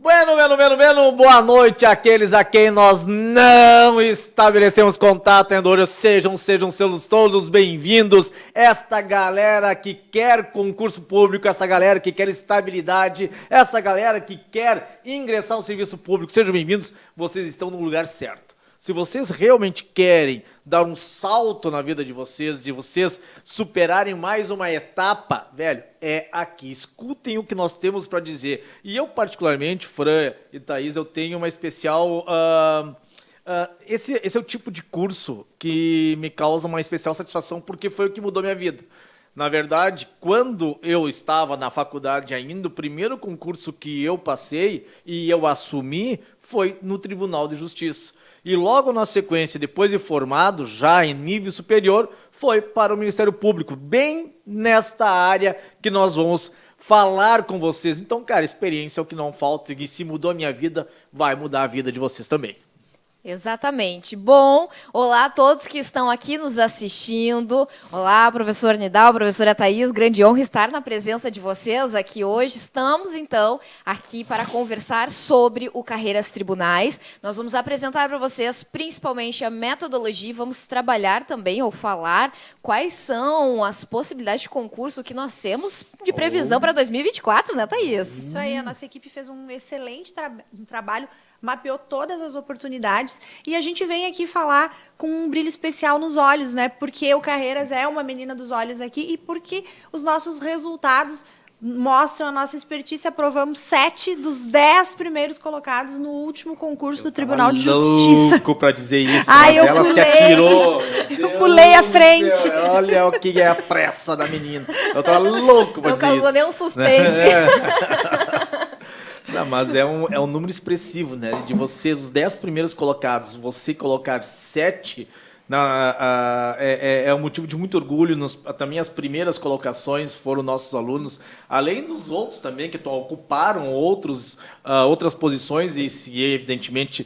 Bueno, boa noite àqueles a quem nós não estabelecemos contato ainda hoje. Sejam seus todos bem-vindos. Esta galera que quer concurso público, essa galera que quer estabilidade, essa galera que quer ingressar no serviço público, sejam bem-vindos. Vocês estão no lugar certo. Se vocês realmente querem dar um salto na vida de vocês superarem mais uma etapa, velho, é aqui. Escutem o que nós temos para dizer. E eu, particularmente, Fran e Thaís, eu tenho uma especial... Esse é o tipo de curso que me causa uma especial satisfação, porque foi o que mudou minha vida. Na verdade, quando eu estava na faculdade ainda, o primeiro concurso que eu passei e eu assumi foi no Tribunal de Justiça. E logo na sequência, depois de formado, já em nível superior, foi para o Ministério Público, bem nesta área que nós vamos falar com vocês. Então, cara, experiência é o que não falta, e se mudou a minha vida, vai mudar a vida de vocês também. Exatamente. Bom, olá a todos que estão aqui nos assistindo. Olá, professor Nidal, professora Thaís, grande honra estar na presença de vocês aqui hoje. Estamos, então, aqui para conversar sobre o Carreiras Tribunais. Nós vamos apresentar para vocês, principalmente, a metodologia, vamos trabalhar também, ou falar, quais são as possibilidades de concurso que nós temos de previsão para 2024, né, Thaís? Isso aí, a nossa equipe fez um excelente trabalho, mapeou todas as oportunidades e a gente vem aqui falar com um brilho especial nos olhos, né? Porque o Carreiras é uma menina dos olhos aqui e porque os nossos resultados mostram a nossa expertise. Aprovamos 7 dos 10 primeiros colocados no último concurso do Tribunal de Justiça. Louco para dizer isso, Ai, mas ela se atirou. Eu pulei à frente. Olha o que é a pressa da menina. Eu tava louco para dizer isso. Não causou nenhum suspense. Não, mas é um número expressivo, né? De vocês, os 10 primeiros colocados, você colocar 7 é um motivo de muito orgulho. Também as primeiras colocações foram nossos alunos, além dos outros também que ocuparam outras posições e, evidentemente,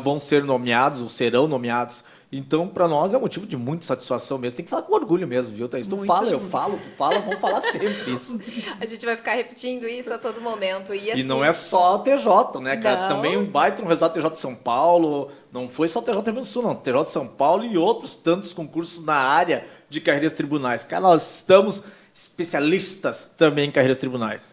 vão ser nomeados ou serão nomeados. Então, para nós é um motivo de muita satisfação mesmo. Tem que falar com orgulho mesmo, viu, Thaís? Tu fala, eu falo, tu fala, vamos falar sempre isso. A gente vai ficar repetindo isso a todo momento. E, assim, não é só a TJ, né, cara? Não. Também um baita no resultado TJ de São Paulo. Não foi só o TJ do Rio Grande do Sul, não. TJ de São Paulo e outros tantos concursos na área de carreiras tribunais. Cara, nós estamos especialistas também em carreiras tribunais.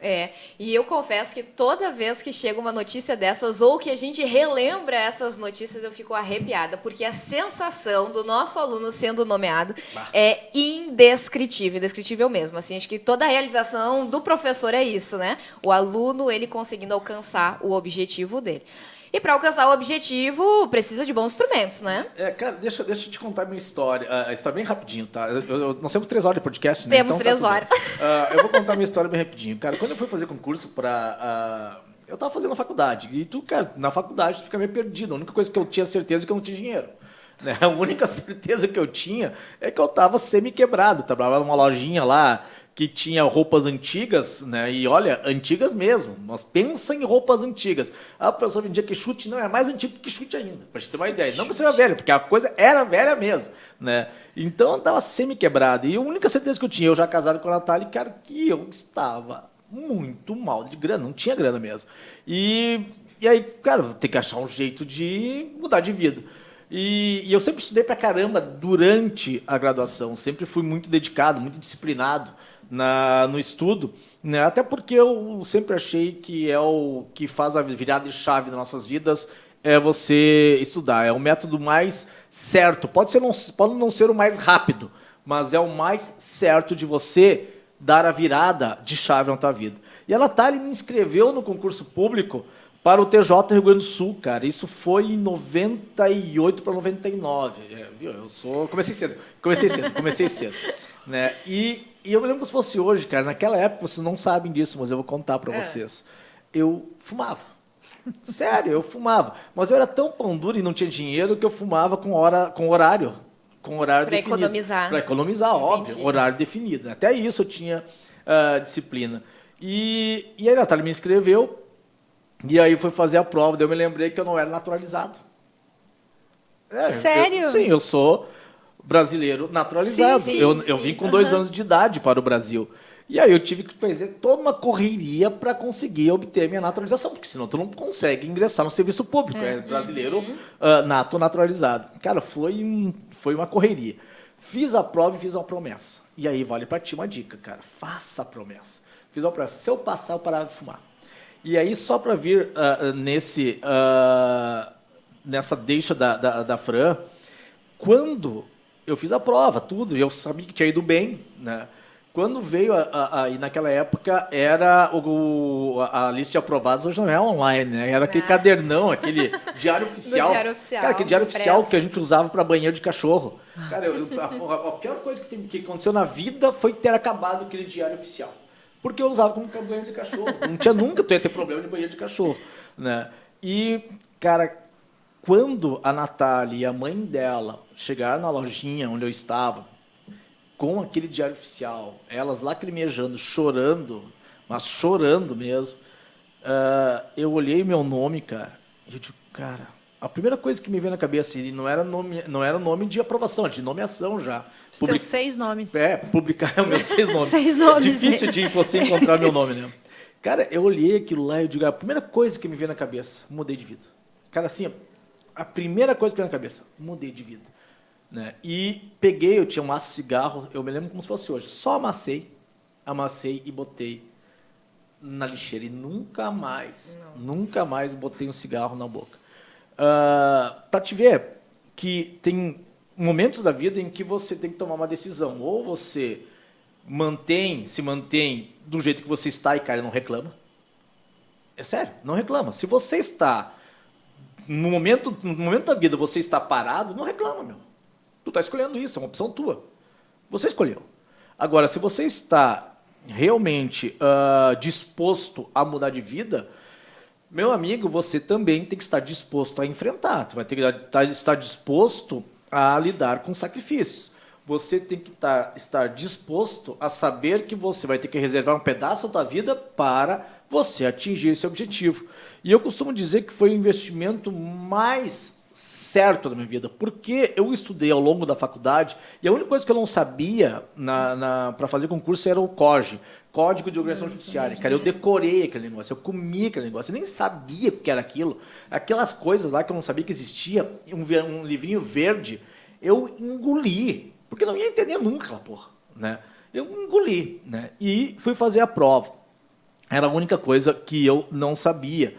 E eu confesso que toda vez que chega uma notícia dessas ou que a gente relembra essas notícias, eu fico arrepiada, porque a sensação do nosso aluno sendo nomeado é indescritível mesmo. Assim, acho que toda a realização do professor é isso, né? O aluno, ele conseguindo alcançar o objetivo dele. E para alcançar o objetivo, precisa de bons instrumentos, né? Cara, deixa eu te contar a minha história. A história bem rapidinho, tá? Nós temos 3 horas de podcast, né? Temos então, 3 horas. Eu vou contar a minha história bem rapidinho. Cara, quando eu fui fazer concurso para... eu tava fazendo na faculdade. E tu, cara, na faculdade tu fica meio perdido. A única coisa que eu tinha certeza é que eu não tinha dinheiro. Né? A única certeza que eu tinha é que eu tava semi-quebrado. Trabalhava numa lojinha lá que tinha roupas antigas, né? E olha, antigas mesmo, mas pensa em roupas antigas. A pessoa vendia que chute, não, é mais antigo que chute ainda, pra gente ter uma ideia. Não que seja velho, porque a coisa era velha mesmo, né? Então eu tava semi-quebrado. E a única certeza que eu tinha, eu já casado com a Natália, cara, que eu estava muito mal de grana, não tinha grana mesmo. E aí, cara, vou ter que achar um jeito de mudar de vida. E eu sempre estudei pra caramba durante a graduação, sempre fui muito dedicado, muito disciplinado no estudo, né? Até porque eu sempre achei que é o que faz a virada de chave das nossas vidas, é você estudar. É o método mais certo. Pode não ser o mais rápido, mas é o mais certo de você dar a virada de chave na tua vida. E a Natália me inscreveu no concurso público para o TJ Rio Grande do Sul, cara. Isso foi em 98 para 99. Viu? Comecei cedo. Né? E eu me lembro que se fosse hoje, cara, naquela época, vocês não sabem disso, mas eu vou contar para vocês. Eu fumava. Sério, eu fumava. Mas eu era tão pão duro e não tinha dinheiro que eu fumava com horário definido. Para economizar, óbvio, horário definido. Até isso eu tinha disciplina. E aí a Natália me inscreveu, e aí foi fazer a prova, daí eu me lembrei que eu não era naturalizado. Sério? Sim, eu sou brasileiro naturalizado. Sim, eu vim com 2 anos de idade para o Brasil. E aí eu tive que fazer toda uma correria para conseguir obter minha naturalização, porque senão tu não consegue ingressar no serviço público, é brasileiro nato naturalizado. Cara, foi uma correria. Fiz a prova e fiz uma promessa. E aí vale para ti uma dica, cara, faça a promessa. Fiz uma promessa, se eu passar, eu parava de fumar. E aí, só para vir nessa deixa da Fran, quando eu fiz a prova, tudo, e eu sabia que tinha ido bem, né? Quando veio, e naquela época, era a lista de aprovados, hoje não é online, né? Era aquele cadernão, aquele diário oficial. Do diário oficial. Cara, aquele diário oficial que a gente usava para banheiro de cachorro. Cara, a pior coisa que aconteceu na vida foi ter acabado aquele diário oficial. Porque eu usava como banheiro de cachorro. Não tinha nunca, tu ia ter problema de banheiro de cachorro, né? E, cara, quando a Natália e a mãe dela chegaram na lojinha onde eu estava, com aquele diário oficial, elas lacrimejando, chorando, mas chorando mesmo, eu olhei meu nome, cara, e eu digo, cara, a primeira coisa que me veio na cabeça, e não era nome de aprovação, de nomeação já. Tem 6 nomes. Publicar os meus 6 nomes. 6 nomes. Difícil de você encontrar meu nome, né? Cara, eu olhei aquilo lá e eu digo, a primeira coisa que me veio na cabeça, mudei de vida. Cara, assim, a primeira coisa que veio na cabeça, mudei de vida. Né? E peguei, eu tinha um maço de cigarro, eu me lembro como se fosse hoje, só amassei e botei na lixeira. E nunca mais botei um cigarro na boca. Para te ver que tem momentos da vida em que você tem que tomar uma decisão. Ou você se mantém do jeito que você está e, cara, não reclama. É sério, não reclama. Se você está, no momento da vida, você está parado, não reclama, meu. Tu está escolhendo isso, é uma opção tua. Você escolheu. Agora, se você está realmente disposto a mudar de vida, meu amigo, você também tem que estar disposto a enfrentar. Tu vai ter que estar disposto a lidar com sacrifícios. Você tem que estar disposto a saber que você vai ter que reservar um pedaço da tua vida para você atingir esse objetivo. E eu costumo dizer que foi o investimento mais certo da minha vida, porque eu estudei ao longo da faculdade e a única coisa que eu não sabia para fazer concurso era o COG, Código de Organização Judiciária. Cara, eu decorei aquele negócio, eu comi aquele negócio, eu nem sabia o que era aquilo. Aquelas coisas lá que eu não sabia que existia, um livrinho verde, eu engoli, porque não ia entender nunca aquela porra, né? Eu engoli, né? E fui fazer a prova. Era a única coisa que eu não sabia.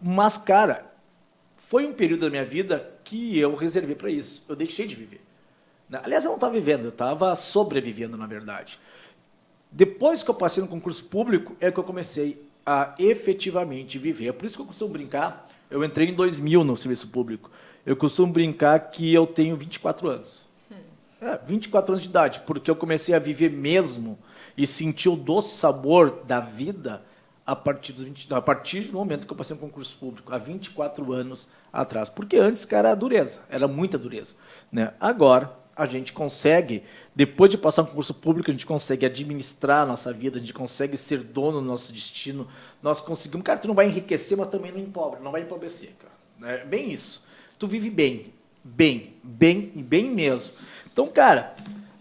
Mas, cara, foi um período da minha vida que eu reservei para isso. Eu deixei de viver. Aliás, eu não estava vivendo, eu estava sobrevivendo, na verdade. Depois que eu passei no concurso público, é que eu comecei a efetivamente viver. É por isso que eu costumo brincar. Eu entrei em 2000 no serviço público. Eu costumo brincar que eu tenho 24 anos. 24 anos de idade, porque eu comecei a viver mesmo e sentir o doce sabor da vida a partir do momento que eu passei no concurso público, há 24 anos atrás. Porque antes, cara, era dureza, era muita dureza, né? Agora, a gente consegue, depois de passar no concurso público, a gente consegue administrar a nossa vida, a gente consegue ser dono do nosso destino, nós conseguimos... Cara, tu não vai enriquecer, mas também não empobre, não vai empobrecer, cara. É bem isso. Tu vive bem e bem mesmo. Então, cara,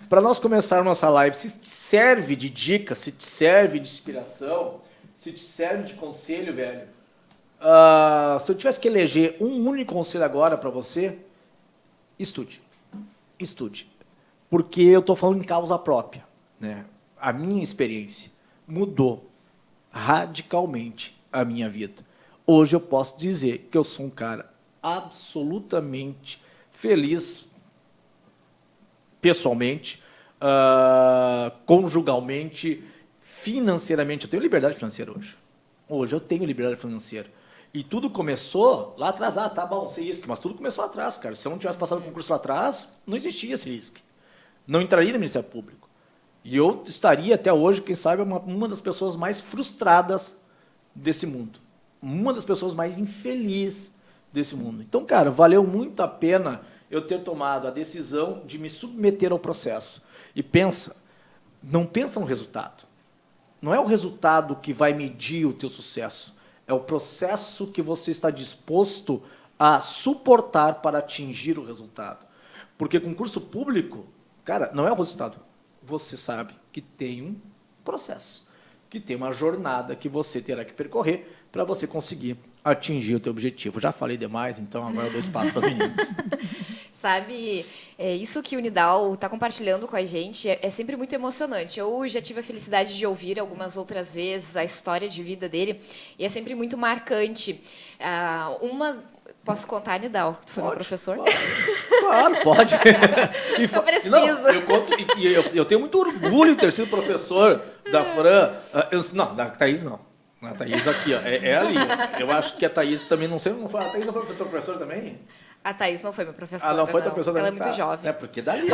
para nós começarmos nossa live, se te serve de dica, se te serve de inspiração, se te serve de conselho, velho, se eu tivesse que eleger um único conselho agora para você, estude. Estude. Porque eu estou falando em causa própria, né? A minha experiência mudou radicalmente a minha vida. Hoje eu posso dizer que eu sou um cara absolutamente feliz, pessoalmente, conjugalmente, financeiramente. Eu tenho liberdade financeira hoje. Hoje eu tenho liberdade financeira. E tudo começou lá atrás. Tá bom, CISC, mas tudo começou atrás, cara. Se eu não tivesse passado o concurso lá atrás, não existia CISC. Não entraria no Ministério Público. E eu estaria até hoje, quem sabe, uma das pessoas mais frustradas desse mundo. Uma das pessoas mais infelizes desse mundo. Então, cara, valeu muito a pena eu ter tomado a decisão de me submeter ao processo. E não pensa no resultado. Não é o resultado que vai medir o teu sucesso. É o processo que você está disposto a suportar para atingir o resultado. Porque concurso público, cara, não é o resultado. você sabe que tem um processo, que tem uma jornada que você terá que percorrer para você conseguir atingir o teu objetivo. Já falei demais, então agora eu dou espaço para as meninas. Sabe, isso que o Nidal está compartilhando com a gente é sempre muito emocionante. Eu já tive a felicidade de ouvir algumas outras vezes a história de vida dele e é sempre muito marcante. Posso contar, Nidal? Tu foi meu professor? Claro, pode. Eu preciso. Não, eu conto, eu tenho muito orgulho de ter sido professor da Fran. Não, da Thaís não. A Thaís aqui, ó, é ali. Eu acho que a Thaís também, não sei, não foi. A Thaís não foi professor também? A Thaís não foi minha professora. Não foi tua professora também. também? Ela é muito jovem. É porque dali.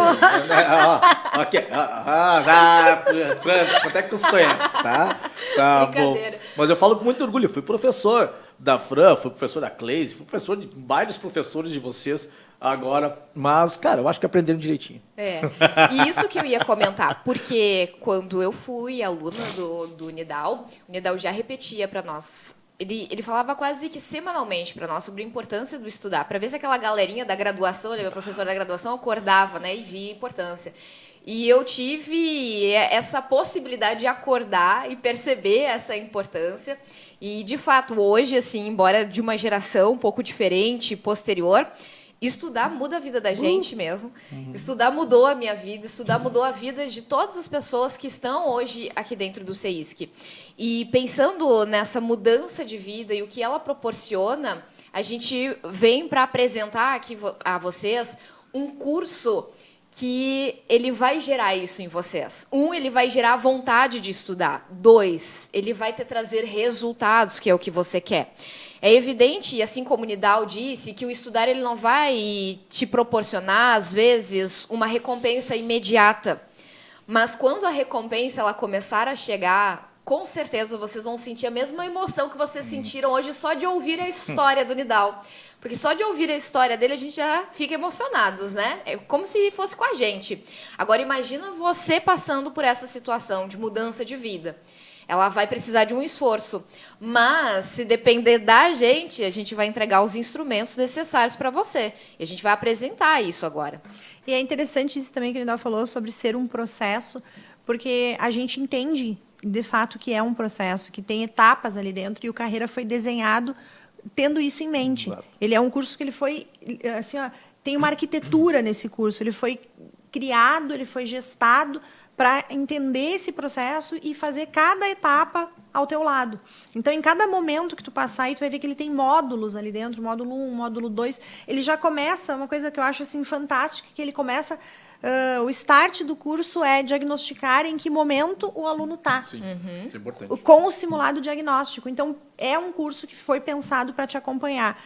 Quanto é que custou essa, tá? Tá bom. Mas eu falo com muito orgulho. Eu fui professor da Fran, fui professor da Cleise, fui professor de vários professores de vocês agora. Mas, cara, eu acho que aprenderam direitinho. E isso que eu ia comentar, porque quando eu fui aluna do Nidal, o Nidal já repetia para nós. Ele falava quase que semanalmente para nós sobre a importância do estudar, para ver se aquela galerinha da graduação, ele é meu professor da graduação, acordava, né, e via a importância. E eu tive essa possibilidade de acordar e perceber essa importância. E, de fato, hoje, assim, embora de uma geração um pouco diferente, posterior, estudar muda a vida da gente mesmo. Estudar mudou a minha vida, estudar mudou a vida de todas as pessoas que estão hoje aqui dentro do CEISC. E pensando nessa mudança de vida e o que ela proporciona, a gente vem para apresentar aqui a vocês um curso que ele vai gerar isso em vocês. Ele vai gerar vontade de estudar. 2, ele vai te trazer resultados, que é o que você quer. É evidente, e assim como o Nidal disse, que o estudar ele não vai te proporcionar, às vezes, uma recompensa imediata. Mas quando a recompensa ela começar a chegar, com certeza vocês vão sentir a mesma emoção que vocês sentiram hoje só de ouvir a história do Nidal. Porque só de ouvir a história dele a gente já fica emocionados, né? É como se fosse com a gente. Agora imagina você passando por essa situação de mudança de vida. Ela vai precisar de um esforço. Mas, se depender da gente, a gente vai entregar os instrumentos necessários para você. E a gente vai apresentar isso agora. E é interessante isso também que o Nidal falou sobre ser um processo, porque a gente entende, de fato, que é um processo, que tem etapas ali dentro, e o Carreira foi desenhado tendo isso em mente. Exato. Ele é um curso que ele foi, assim, tem uma arquitetura nesse curso, ele foi criado, ele foi gestado para entender esse processo e fazer cada etapa ao teu lado. Então, em cada momento que tu passar aí, tu vai ver que ele tem módulos ali dentro, módulo 1, módulo 2. Ele já começa, uma coisa que eu acho assim, fantástica, que ele começa... o start do curso é diagnosticar em que momento o aluno está. Sim, isso é importante. Com o simulado diagnóstico. Então, é um curso que foi pensado para te acompanhar.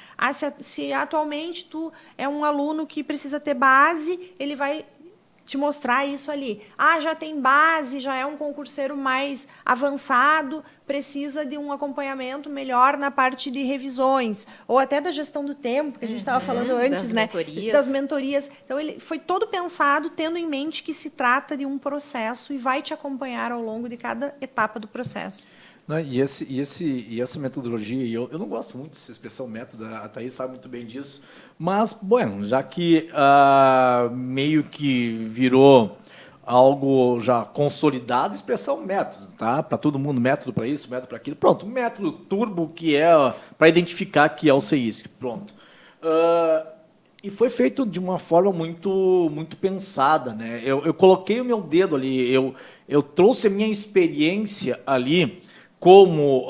Se atualmente tu é um aluno que precisa ter base, ele vai te mostrar isso ali. Já tem base, já é um concurseiro mais avançado, precisa de um acompanhamento melhor na parte de revisões, ou até da gestão do tempo, que a gente estava falando antes, né? Das mentorias. Então, ele foi todo pensado tendo em mente que se trata de um processo e vai te acompanhar ao longo de cada etapa do processo. E essa metodologia, eu não gosto muito dessa expressão método, a Thaís sabe muito bem disso, mas, bueno, já que meio que virou algo já consolidado, expressão método, tá? Para todo mundo, método para isso, método para aquilo. Pronto, método turbo que é para identificar que é o CEISC, pronto. E foi feito de uma forma muito pensada, né? Eu coloquei o meu dedo ali, eu trouxe a minha experiência ali, como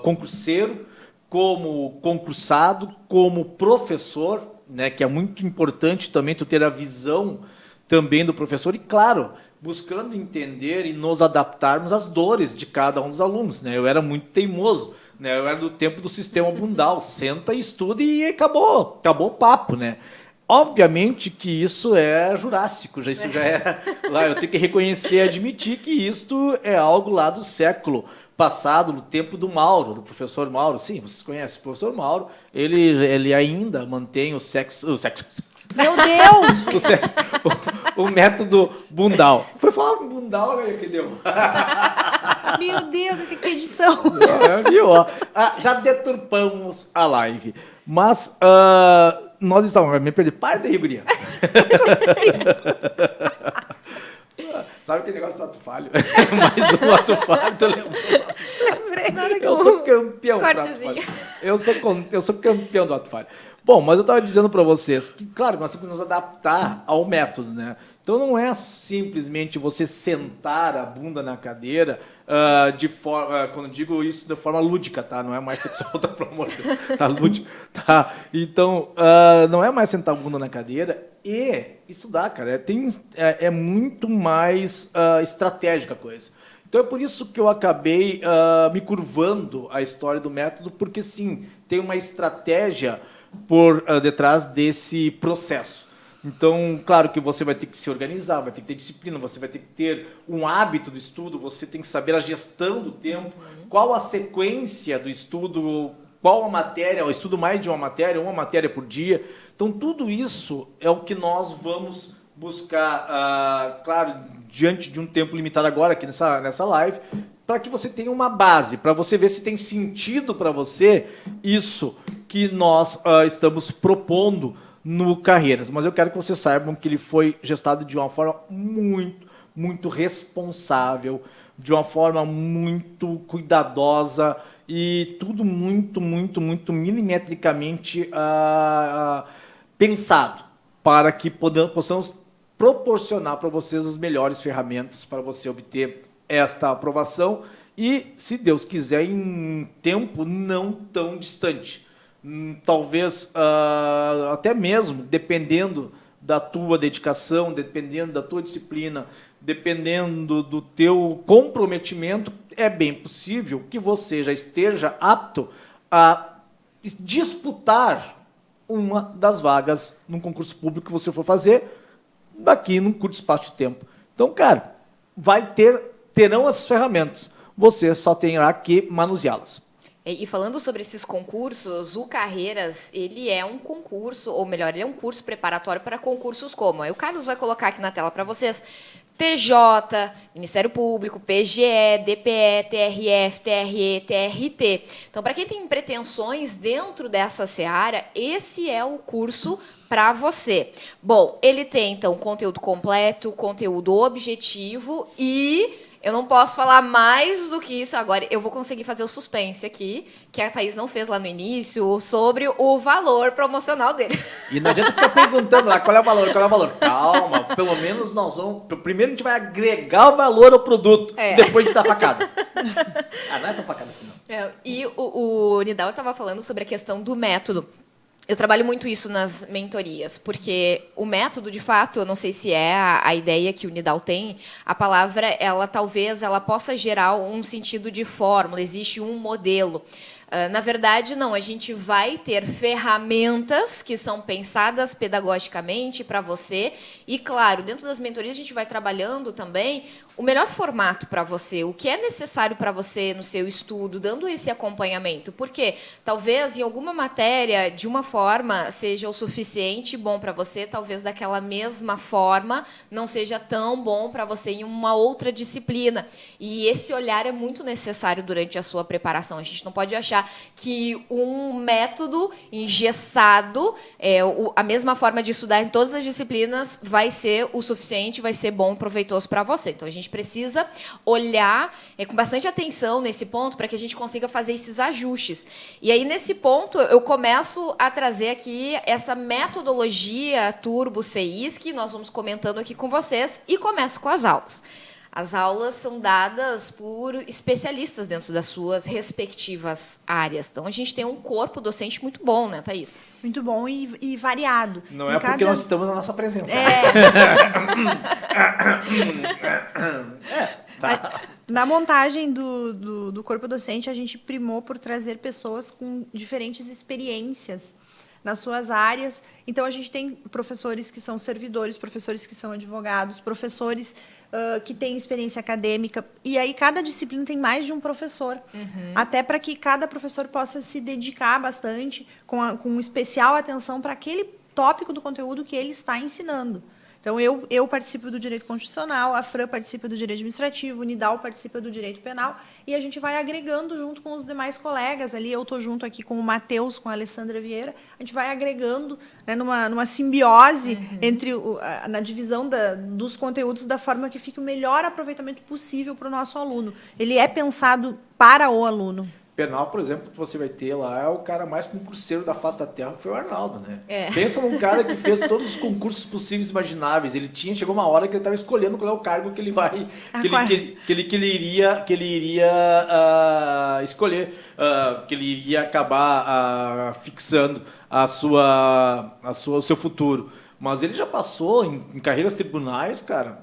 concurseiro, como concursado, como professor, né, que é muito importante também tu ter a visão também do professor e, claro, buscando entender e nos adaptarmos às dores de cada um dos alunos, né? Eu era muito teimoso, né? Eu era do tempo do sistema bundal, senta, estuda e acabou o papo, né? Obviamente que isso é jurássico, isso já é lá, eu tenho que reconhecer e admitir que isto é algo lá do século passado, no tempo do Mauro, do professor Mauro. Sim, vocês conhecem o professor Mauro, ele ainda mantém o sexo meu Deus! o método bundal. Foi falar bundal, né, que deu. Meu Deus, tem que ter edição. Viu? Já deturpamos a live. Mas nós estávamos... Me perdi. Para daí, guria. Sabe aquele negócio do ato falho? Mais um ato falho, tu lembrou do ato falho? Lembrei nada que Eu sou campeão do ato Cortezinho. falho. Eu sou campeão do ato falho. Bom, mas eu estava dizendo para vocês que, claro, nós temos que nos adaptar ao método, né? Então não é simplesmente você sentar a bunda na cadeira de forma, quando eu digo isso de forma lúdica, tá? Não é mais sexual, tá? Pelo amor de Deus, tá lúdico, tá? Então não é mais sentar a bunda na cadeira e estudar, cara. É muito mais estratégica a coisa. Então é por isso que eu acabei me curvando a história do método, porque sim, tem uma estratégia por detrás desse processo. Então, claro que você vai ter que se organizar, vai ter que ter disciplina, você vai ter que ter um hábito do estudo, você tem que saber a gestão do tempo, qual a sequência do estudo, qual a matéria, eu estudo mais de uma matéria por dia. Então, tudo isso é o que nós vamos buscar, claro, diante de um tempo limitado agora aqui nessa live, para que você tenha uma base, para você ver se tem sentido para você isso que nós estamos propondo no Carreiras. Mas eu quero que vocês saibam que ele foi gestado de uma forma muito, muito responsável, de uma forma muito cuidadosa e tudo muito, muito, muito milimetricamente pensado para que possamos proporcionar para vocês as melhores ferramentas para você obter esta aprovação e, se Deus quiser, em um tempo não tão distante. Talvez até mesmo, dependendo da tua dedicação, dependendo da tua disciplina, dependendo do teu comprometimento, é bem possível que você já esteja apto a disputar uma das vagas num concurso público que você for fazer daqui num curto espaço de tempo. Então, cara, terão essas ferramentas. Você só terá que manuseá-las. E falando sobre esses concursos, o Carreiras, ele é um concurso, ou melhor, ele é um curso preparatório para concursos como? Aí o Carlos vai colocar aqui na tela para vocês. TJ, Ministério Público, PGE, DPE, TRF, TRE, TRT. Então, para quem tem pretensões dentro dessa seara, esse é o curso para você. Bom, ele tem, então, conteúdo completo, conteúdo objetivo e... eu não posso falar mais do que isso agora. Eu vou conseguir fazer o suspense aqui, que a Thaís não fez lá no início, sobre o valor promocional dele. E não adianta ficar perguntando lá qual é o valor, qual é o valor. Calma, pelo menos nós vamos... primeiro a gente vai agregar o valor ao produto, depois de dar facada. Não é tão facada assim, não. E o Nidal estava falando sobre a questão do método. Eu trabalho muito isso nas mentorias, porque o método, de fato, eu não sei se é a ideia que o Nidal tem, a palavra, talvez ela possa gerar um sentido de fórmula, existe um modelo. Na verdade, não, a gente vai ter ferramentas que são pensadas pedagogicamente para você e, claro, dentro das mentorias a gente vai trabalhando também o melhor formato para você, o que é necessário para você no seu estudo, dando esse acompanhamento. Porque talvez em alguma matéria, de uma forma, seja o suficiente bom para você, talvez daquela mesma forma não seja tão bom para você em uma outra disciplina. E esse olhar é muito necessário durante a sua preparação. A gente não pode achar que um método engessado, a mesma forma de estudar em todas as disciplinas, vai ser o suficiente, vai ser bom, proveitoso para você. Então, a gente precisa olhar com bastante atenção nesse ponto para que a gente consiga fazer esses ajustes. E aí, nesse ponto, eu começo a trazer aqui essa metodologia Turbo CIS, que nós vamos comentando aqui com vocês, e começo com as aulas. As aulas são dadas por especialistas dentro das suas respectivas áreas. Então, a gente tem um corpo docente muito bom, né, Thaís? Muito bom e variado. Não é porque nós estamos na nossa presença. Tá. Na montagem do corpo docente, a gente primou por trazer pessoas com diferentes experiências nas suas áreas. Então, a gente tem professores que são servidores, professores que são advogados, professores que têm experiência acadêmica. E aí, cada disciplina tem mais de um professor. Até para que cada professor possa se dedicar bastante, com especial atenção para aquele tópico do conteúdo que ele está ensinando. Então, eu participo do direito constitucional, a Fran participa do direito administrativo, o Nidal participa do direito penal, e a gente vai agregando junto com os demais colegas ali. Eu estou junto aqui com o Matheus, com a Alessandra Vieira, a gente vai agregando, né, numa simbiose entre na divisão dos conteúdos da forma que fique o melhor aproveitamento possível para o nosso aluno. Ele é pensado para o aluno. Penal, por exemplo, que você vai ter lá é o cara mais concurseiro da face da terra, que foi o Arnaldo, né? É. Pensa num cara que fez todos os concursos possíveis e imagináveis. Chegou uma hora que ele estava escolhendo qual é o cargo que ele vai, que ele iria escolher, que ele iria acabar fixando o seu futuro. Mas ele já passou em carreiras tribunais, cara,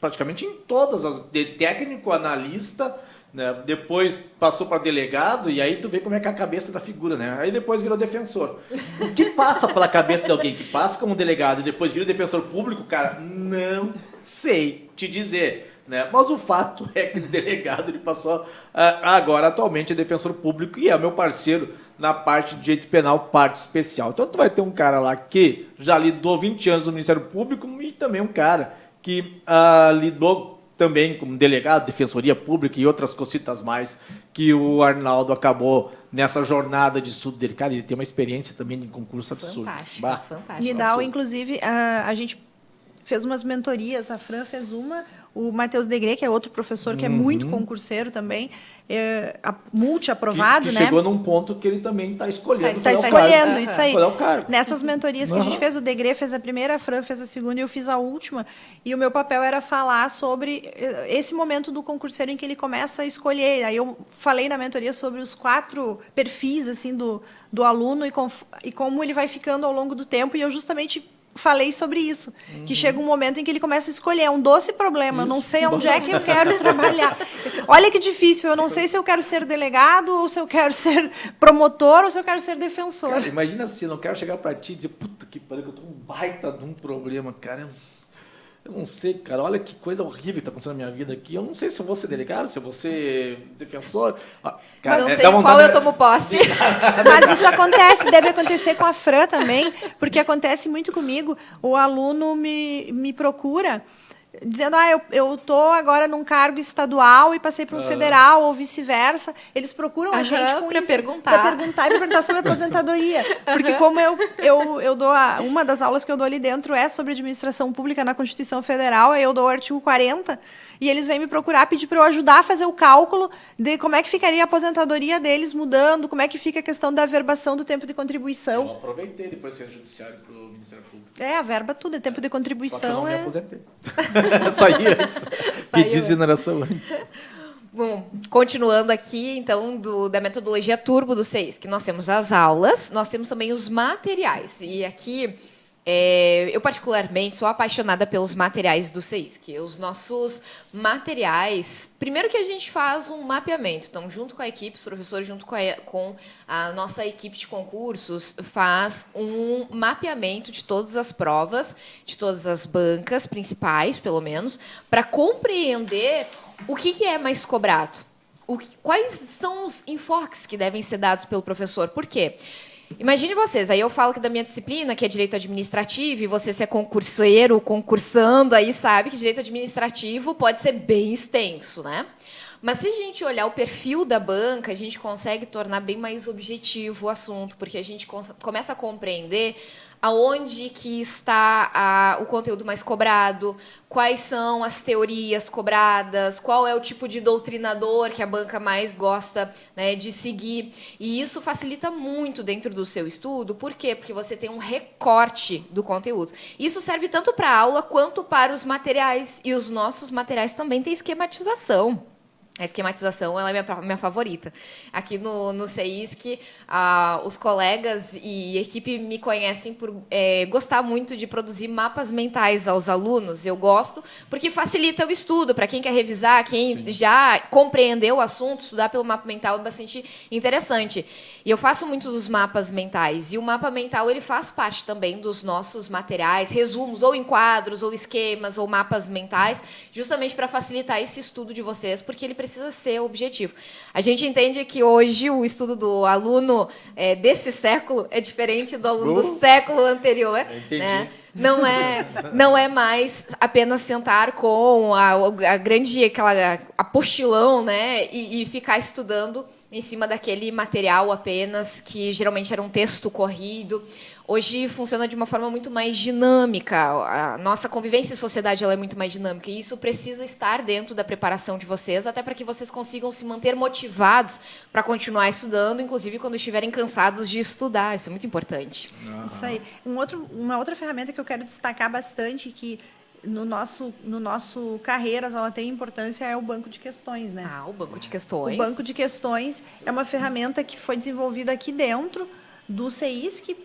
praticamente em todas as, de técnico, analista, né? Depois passou para delegado, e aí tu vê como é que é a cabeça da figura, né? Aí depois virou defensor. O que passa pela cabeça de alguém que passa como delegado e depois vira defensor público, cara, não sei te dizer, né? Mas o fato é que o delegado ele passou agora atualmente é defensor público e é meu parceiro na parte de direito penal, parte especial. Então tu vai ter um cara lá que já lidou 20 anos no Ministério Público e também um cara que lidou também como delegado, defensoria pública e outras cositas mais que o Arnaldo acabou nessa jornada de estudo dele. Cara, ele tem uma experiência também de concurso absurdo. Fantástico. Nidal, inclusive, a gente fez umas mentorias, a Fran fez uma, o Matheus Degre, que é outro professor que é muito concurseiro também, multi-aprovado, que né? chegou num ponto que ele também está escolhendo. Está escolhendo, isso aí. Qual é o cargo? Nessas mentorias que a gente fez, o Degre fez a primeira, a Fran fez a segunda e eu fiz a última. E o meu papel era falar sobre esse momento do concurseiro em que ele começa a escolher. Aí eu falei na mentoria sobre os 4 perfis assim, do aluno e como ele vai ficando ao longo do tempo. E eu justamente falei sobre isso, que chega um momento em que ele começa a escolher, é um doce problema, eu não sei onde é que eu quero trabalhar. Olha que difícil, eu não sei se eu quero ser delegado, ou se eu quero ser promotor, ou se eu quero ser defensor. Cara, imagina assim, eu não quero chegar pra ti e dizer, puta que pariu, que eu tô um baita de um problema, cara. Eu não sei, cara, olha que coisa horrível que está acontecendo na minha vida aqui. Eu não sei se eu vou ser delegado, se eu vou ser defensor. Cara, não sei qual eu tomo posse. Mas isso acontece, deve acontecer com a Fran também, porque acontece muito comigo. O aluno me procura dizendo, eu estou agora num cargo estadual e passei para um federal, ou vice-versa. Eles procuram a gente com pra isso. Perguntar. Para perguntar sobre a aposentadoria. Porque como eu dou uma das aulas que eu dou ali dentro é sobre administração pública na Constituição Federal, aí eu dou o artigo 40, e eles vêm me procurar, pedir para eu ajudar a fazer o cálculo de como é que ficaria a aposentadoria deles mudando, como é que fica a questão da averbação do tempo de contribuição. Eu aproveitei depois de ser judiciário para o Ministério Público. A verba tudo, é tempo de contribuição. Só que eu não me aposentei. Saí antes. Pedi exoneração antes. Bom, continuando aqui, então, da metodologia Turbo do SEIS, que nós temos as aulas, nós temos também os materiais. E aqui, eu particularmente sou apaixonada pelos materiais do SEIS, que os nossos materiais... Primeiro que a gente faz um mapeamento. Então, junto com a equipe, os professores, junto com a nossa equipe de concursos, faz um mapeamento de todas as provas, de todas as bancas principais, pelo menos, para compreender o que é mais cobrado. Quais são os enfoques que devem ser dados pelo professor? Por quê? Imagine vocês, aí eu falo que da minha disciplina, que é direito administrativo, e você se é concurseiro, concursando, aí sabe que direito administrativo pode ser bem extenso, né? Mas se a gente olhar o perfil da banca, a gente consegue tornar bem mais objetivo o assunto, porque a gente começa a compreender aonde que está o conteúdo mais cobrado, quais são as teorias cobradas, qual é o tipo de doutrinador que a banca mais gosta, né, de seguir. E isso facilita muito dentro do seu estudo. Por quê? Porque você tem um recorte do conteúdo. Isso serve tanto para a aula quanto para os materiais. E os nossos materiais também têm esquematização. A esquematização ela é minha favorita. Aqui no CEISC, os colegas e a equipe me conhecem por gostar muito de produzir mapas mentais aos alunos. Eu gosto, porque facilita o estudo. Para quem quer revisar, quem já compreendeu o assunto, estudar pelo mapa mental é bastante interessante. E eu faço muito dos mapas mentais. E o mapa mental ele faz parte também dos nossos materiais, resumos, ou em quadros, ou esquemas, ou mapas mentais, justamente para facilitar esse estudo de vocês, porque ele precisa ser objetivo. A gente entende que hoje o estudo do aluno desse século é diferente do aluno do século anterior. Entendi. Né? Não é mais apenas sentar com a grande aquela apostilão, né, e ficar estudando em cima daquele material apenas, que geralmente era um texto corrido. Hoje funciona de uma forma muito mais dinâmica. A nossa convivência em sociedade ela é muito mais dinâmica, e isso precisa estar dentro da preparação de vocês, até para que vocês consigam se manter motivados para continuar estudando, inclusive quando estiverem cansados de estudar. Isso é muito importante. Isso aí. Uma outra ferramenta que eu quero destacar bastante, que no nosso Carreiras ela tem importância, é o banco de questões, né? O banco de questões. O banco de questões é uma ferramenta que foi desenvolvida aqui dentro do CEISC,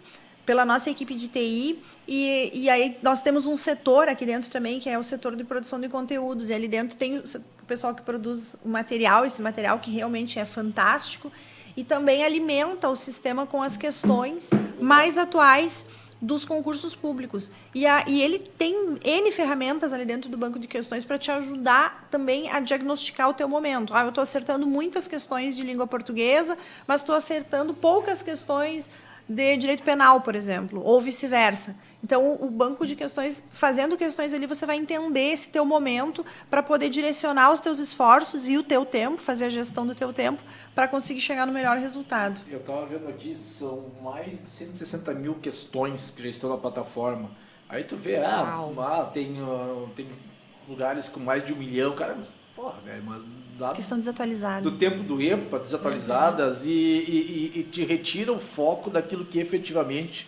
pela nossa equipe de TI, e aí nós temos um setor aqui dentro também, que é o setor de produção de conteúdos, e ali dentro tem o pessoal que produz o material, esse material que realmente é fantástico, e também alimenta o sistema com as questões mais atuais dos concursos públicos. E ele tem N ferramentas ali dentro do banco de questões para te ajudar também a diagnosticar o teu momento. Eu estou acertando muitas questões de língua portuguesa, mas estou acertando poucas questões de direito penal, por exemplo, ou vice-versa. Então, o banco de questões, fazendo questões ali, você vai entender esse teu momento para poder direcionar os teus esforços e o teu tempo, fazer a gestão do teu tempo, para conseguir chegar no melhor resultado. Eu estava vendo aqui, são mais de 160 mil questões que já estão na plataforma. Aí tu vê, tem lugares com mais de 1 milhão, cara, mas porra, velho, mas que estão desatualizadas. Do tempo do EPA, desatualizadas, e te retira o foco daquilo que efetivamente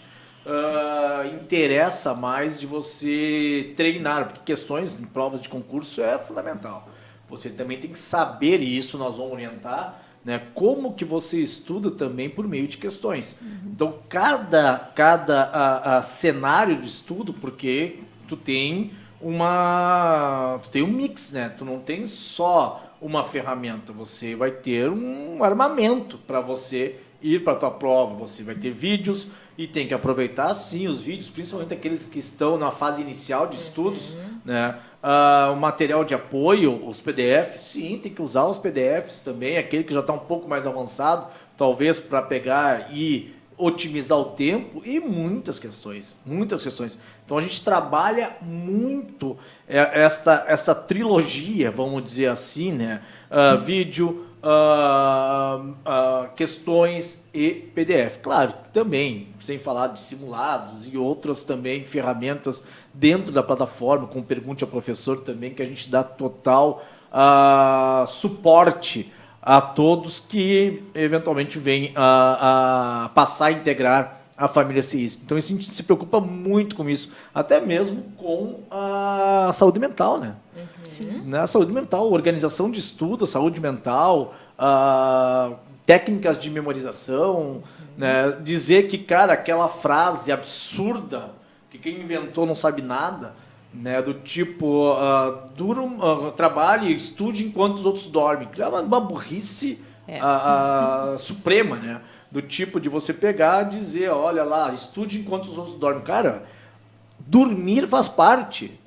interessa mais de você treinar, porque questões em provas de concurso é fundamental. Você também tem que saber, e isso nós vamos orientar, né, como que você estuda também por meio de questões. Então, cada cenário de estudo, porque tu tem um mix, né? Tu não tem só uma ferramenta, você vai ter um armamento para você ir para a tua prova. Você vai ter vídeos e tem que aproveitar, sim, os vídeos, principalmente aqueles que estão na fase inicial de estudos, né? O material de apoio, os PDFs, sim, tem que usar os PDFs também, aquele que já está um pouco mais avançado, talvez para pegar e otimizar o tempo, e muitas questões. Então a gente trabalha muito essa trilogia, vamos dizer assim, né? Vídeo, questões e PDF. Claro, também, sem falar de simulados e outras também ferramentas dentro da plataforma, com Pergunte ao Professor também, que a gente dá total suporte a todos que eventualmente venham a passar a integrar a família CEISC. Então, a gente se preocupa muito com isso, até mesmo com a saúde mental, né? A saúde mental, organização de estudo, saúde mental, técnicas de memorização, né? Dizer que, cara, aquela frase absurda, que quem inventou não sabe nada, né, do tipo, trabalhe e estude enquanto os outros dormem. É uma burrice suprema, né? Do tipo de você pegar e dizer, olha lá, estude enquanto os outros dormem. Cara, dormir faz parte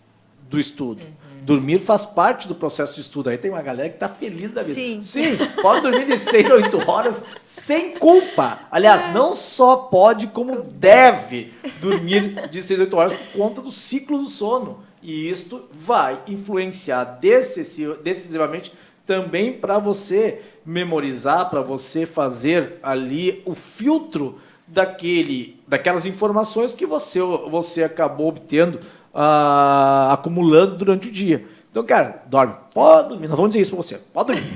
do estudo. Dormir faz parte do processo de estudo. Aí tem uma galera que está feliz da vida. Sim, pode dormir de 6 a 8 horas sem culpa. Aliás, não só pode, como deve dormir de 6 a 8 horas por conta do ciclo do sono. E isto vai influenciar decisivamente também para você memorizar, para você fazer ali o filtro daquelas informações que você acabou obtendo, acumulando durante o dia. Então, cara, dorme. Pode dormir. Não vamos dizer isso pra você. Pode dormir.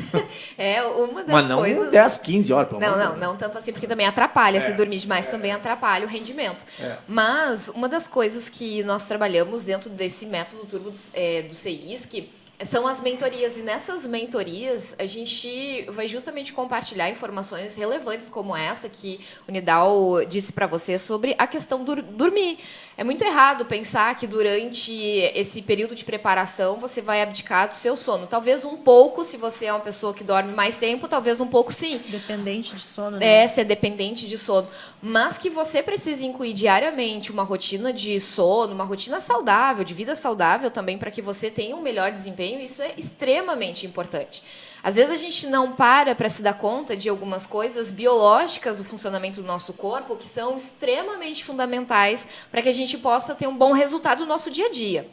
Uma das Mas não coisas... 10, 15 horas. Não tanto assim, porque também atrapalha. Se dormir demais também atrapalha o rendimento. Mas uma das coisas que nós trabalhamos dentro desse método turbo do CEISC são as mentorias. E nessas mentorias, a gente vai justamente compartilhar informações relevantes como essa que o Nidal disse para você sobre a questão do dormir. É muito errado pensar que durante esse período de preparação você vai abdicar do seu sono. Talvez um pouco, se você é uma pessoa que dorme mais tempo, talvez um pouco sim. Dependente de sono, né? Ser dependente de sono. Mas que você precisa incluir diariamente uma rotina de sono, uma rotina saudável, de vida saudável também, para que você tenha um melhor desempenho, isso é extremamente importante. Às vezes a gente não para se dar conta de algumas coisas biológicas do funcionamento do nosso corpo que são extremamente fundamentais para que a gente possa ter um bom resultado no nosso dia a dia.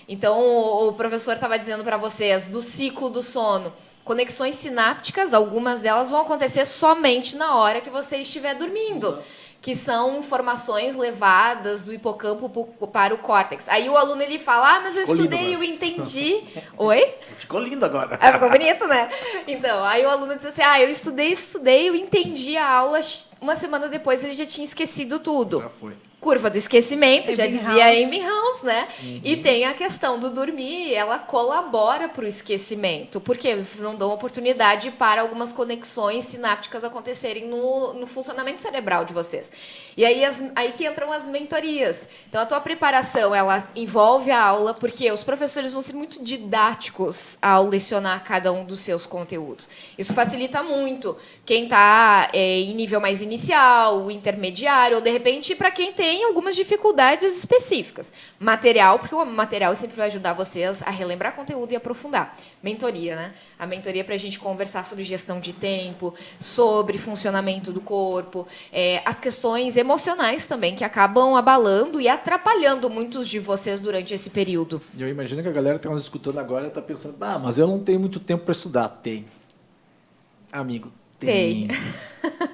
Então, o professor estava dizendo para vocês do ciclo do sono. Conexões sinápticas, algumas delas vão acontecer somente na hora que você estiver dormindo, que são informações levadas do hipocampo para o córtex. Aí o aluno ele fala, mas eu estudei, eu entendi. Oi? Ficou lindo agora. Ficou bonito, né? Então, aí o aluno diz assim, eu estudei, eu entendi a aula, uma semana depois ele já tinha esquecido tudo. Já foi. Curva do esquecimento, já dizia Amy House, né? Uhum. E tem a questão do dormir, ela colabora para o esquecimento, porque vocês não dão oportunidade para algumas conexões sinápticas acontecerem no funcionamento cerebral de vocês. E aí que entram as mentorias. Então, a tua preparação, ela envolve a aula, porque os professores vão ser muito didáticos ao lecionar cada um dos seus conteúdos. Isso facilita muito quem está em nível mais inicial, intermediário, ou, de repente, para quem tem algumas dificuldades específicas. Material, porque o material sempre vai ajudar vocês a relembrar conteúdo e aprofundar. Mentoria, né? A mentoria para a gente conversar sobre gestão de tempo, sobre funcionamento do corpo, as questões emocionais também, que acabam abalando e atrapalhando muitos de vocês durante esse período. Eu imagino que a galera que está nos escutando agora está pensando, mas eu não tenho muito tempo para estudar. Tem. Amigo, tem.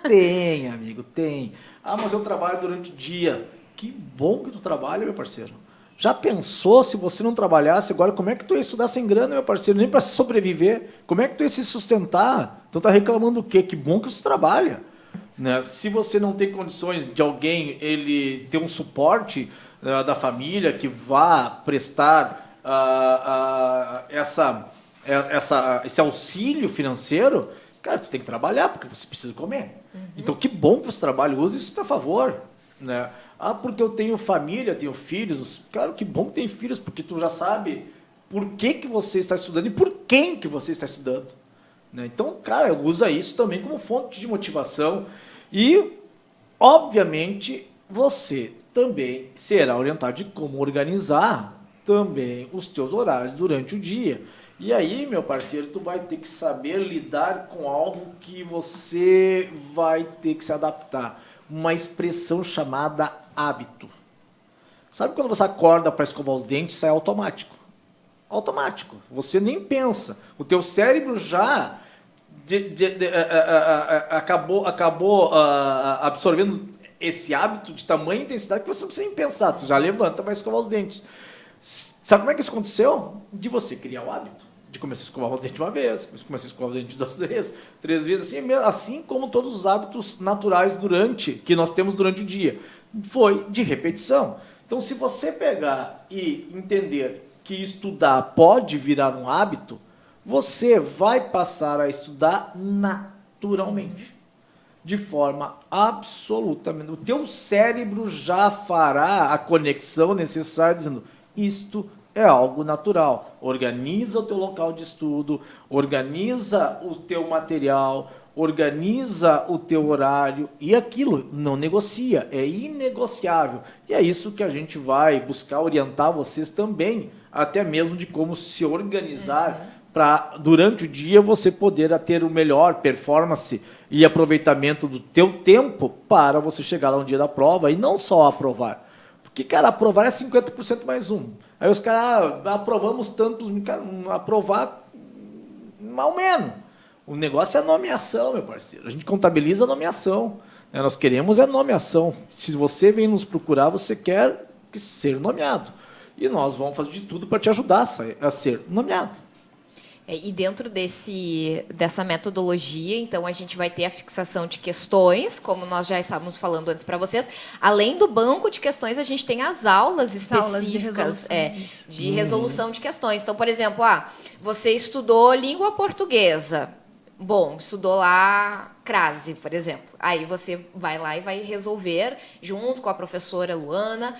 Tem, amigo, tem. Mas eu trabalho durante o dia. Que bom que tu trabalha, meu parceiro. Já pensou se você não trabalhasse agora, como é que tu ia estudar sem grana, meu parceiro? Nem para sobreviver. Como é que tu ia se sustentar? Então tá reclamando o quê? Que bom que você trabalha. Né? Se você não tem condições de alguém ele ter um suporte da família que vá prestar esse auxílio financeiro, cara, você tem que trabalhar porque você precisa comer. Então, que bom que você trabalha, use isso a favor. Né? Porque eu tenho família, tenho filhos. Cara, que bom que tem filhos, porque tu já sabe por que você está estudando e por quem que você está estudando. Né? Então, cara, usa isso também como fonte de motivação. E, obviamente, você também será orientado de como organizar também os teus horários durante o dia. E aí, meu parceiro, tu vai ter que saber lidar com algo que você vai ter que se adaptar. Uma expressão chamada hábito. Sabe quando você acorda para escovar os dentes, sai automático? Automático. Você nem pensa. O teu cérebro já acabou absorvendo esse hábito de tamanha intensidade que você não precisa nem pensar. Tu já levanta para escovar os dentes. Sabe como é que isso aconteceu? De você criar o hábito. De começar a escovar os dentes uma vez, começar a escovar os dentes 2 vezes, 3 vezes, assim como todos os hábitos naturais que nós temos durante o dia. Foi de repetição. Então, se você pegar e entender que estudar pode virar um hábito, você vai passar a estudar naturalmente. De forma absolutamente... O teu cérebro já fará a conexão necessária, dizendo, isto é algo natural. Organiza o teu local de estudo, organiza o teu material, organiza o teu horário e aquilo não negocia, é inegociável. E é isso que a gente vai buscar orientar vocês também, até mesmo de como se organizar para, durante o dia, você poder ter o melhor performance e aproveitamento do teu tempo para você chegar lá no dia da prova e não só aprovar. Porque, cara, aprovar é 50% mais 1. Aí os caras, aprovamos tantos... Cara, aprovar, mal menos. O negócio é a nomeação, meu parceiro. A gente contabiliza a nomeação. Né? Nós queremos a nomeação. Se você vem nos procurar, você quer ser nomeado. E nós vamos fazer de tudo para te ajudar a ser nomeado. E dentro dessa metodologia, então, a gente vai ter a fixação de questões, como nós já estávamos falando antes para vocês. Além do banco de questões, a gente tem as aulas específicas de resolução de questões. Então, por exemplo, você estudou língua portuguesa. Bom, estudou lá crase, por exemplo. Aí você vai lá e vai resolver, junto com a professora Luana,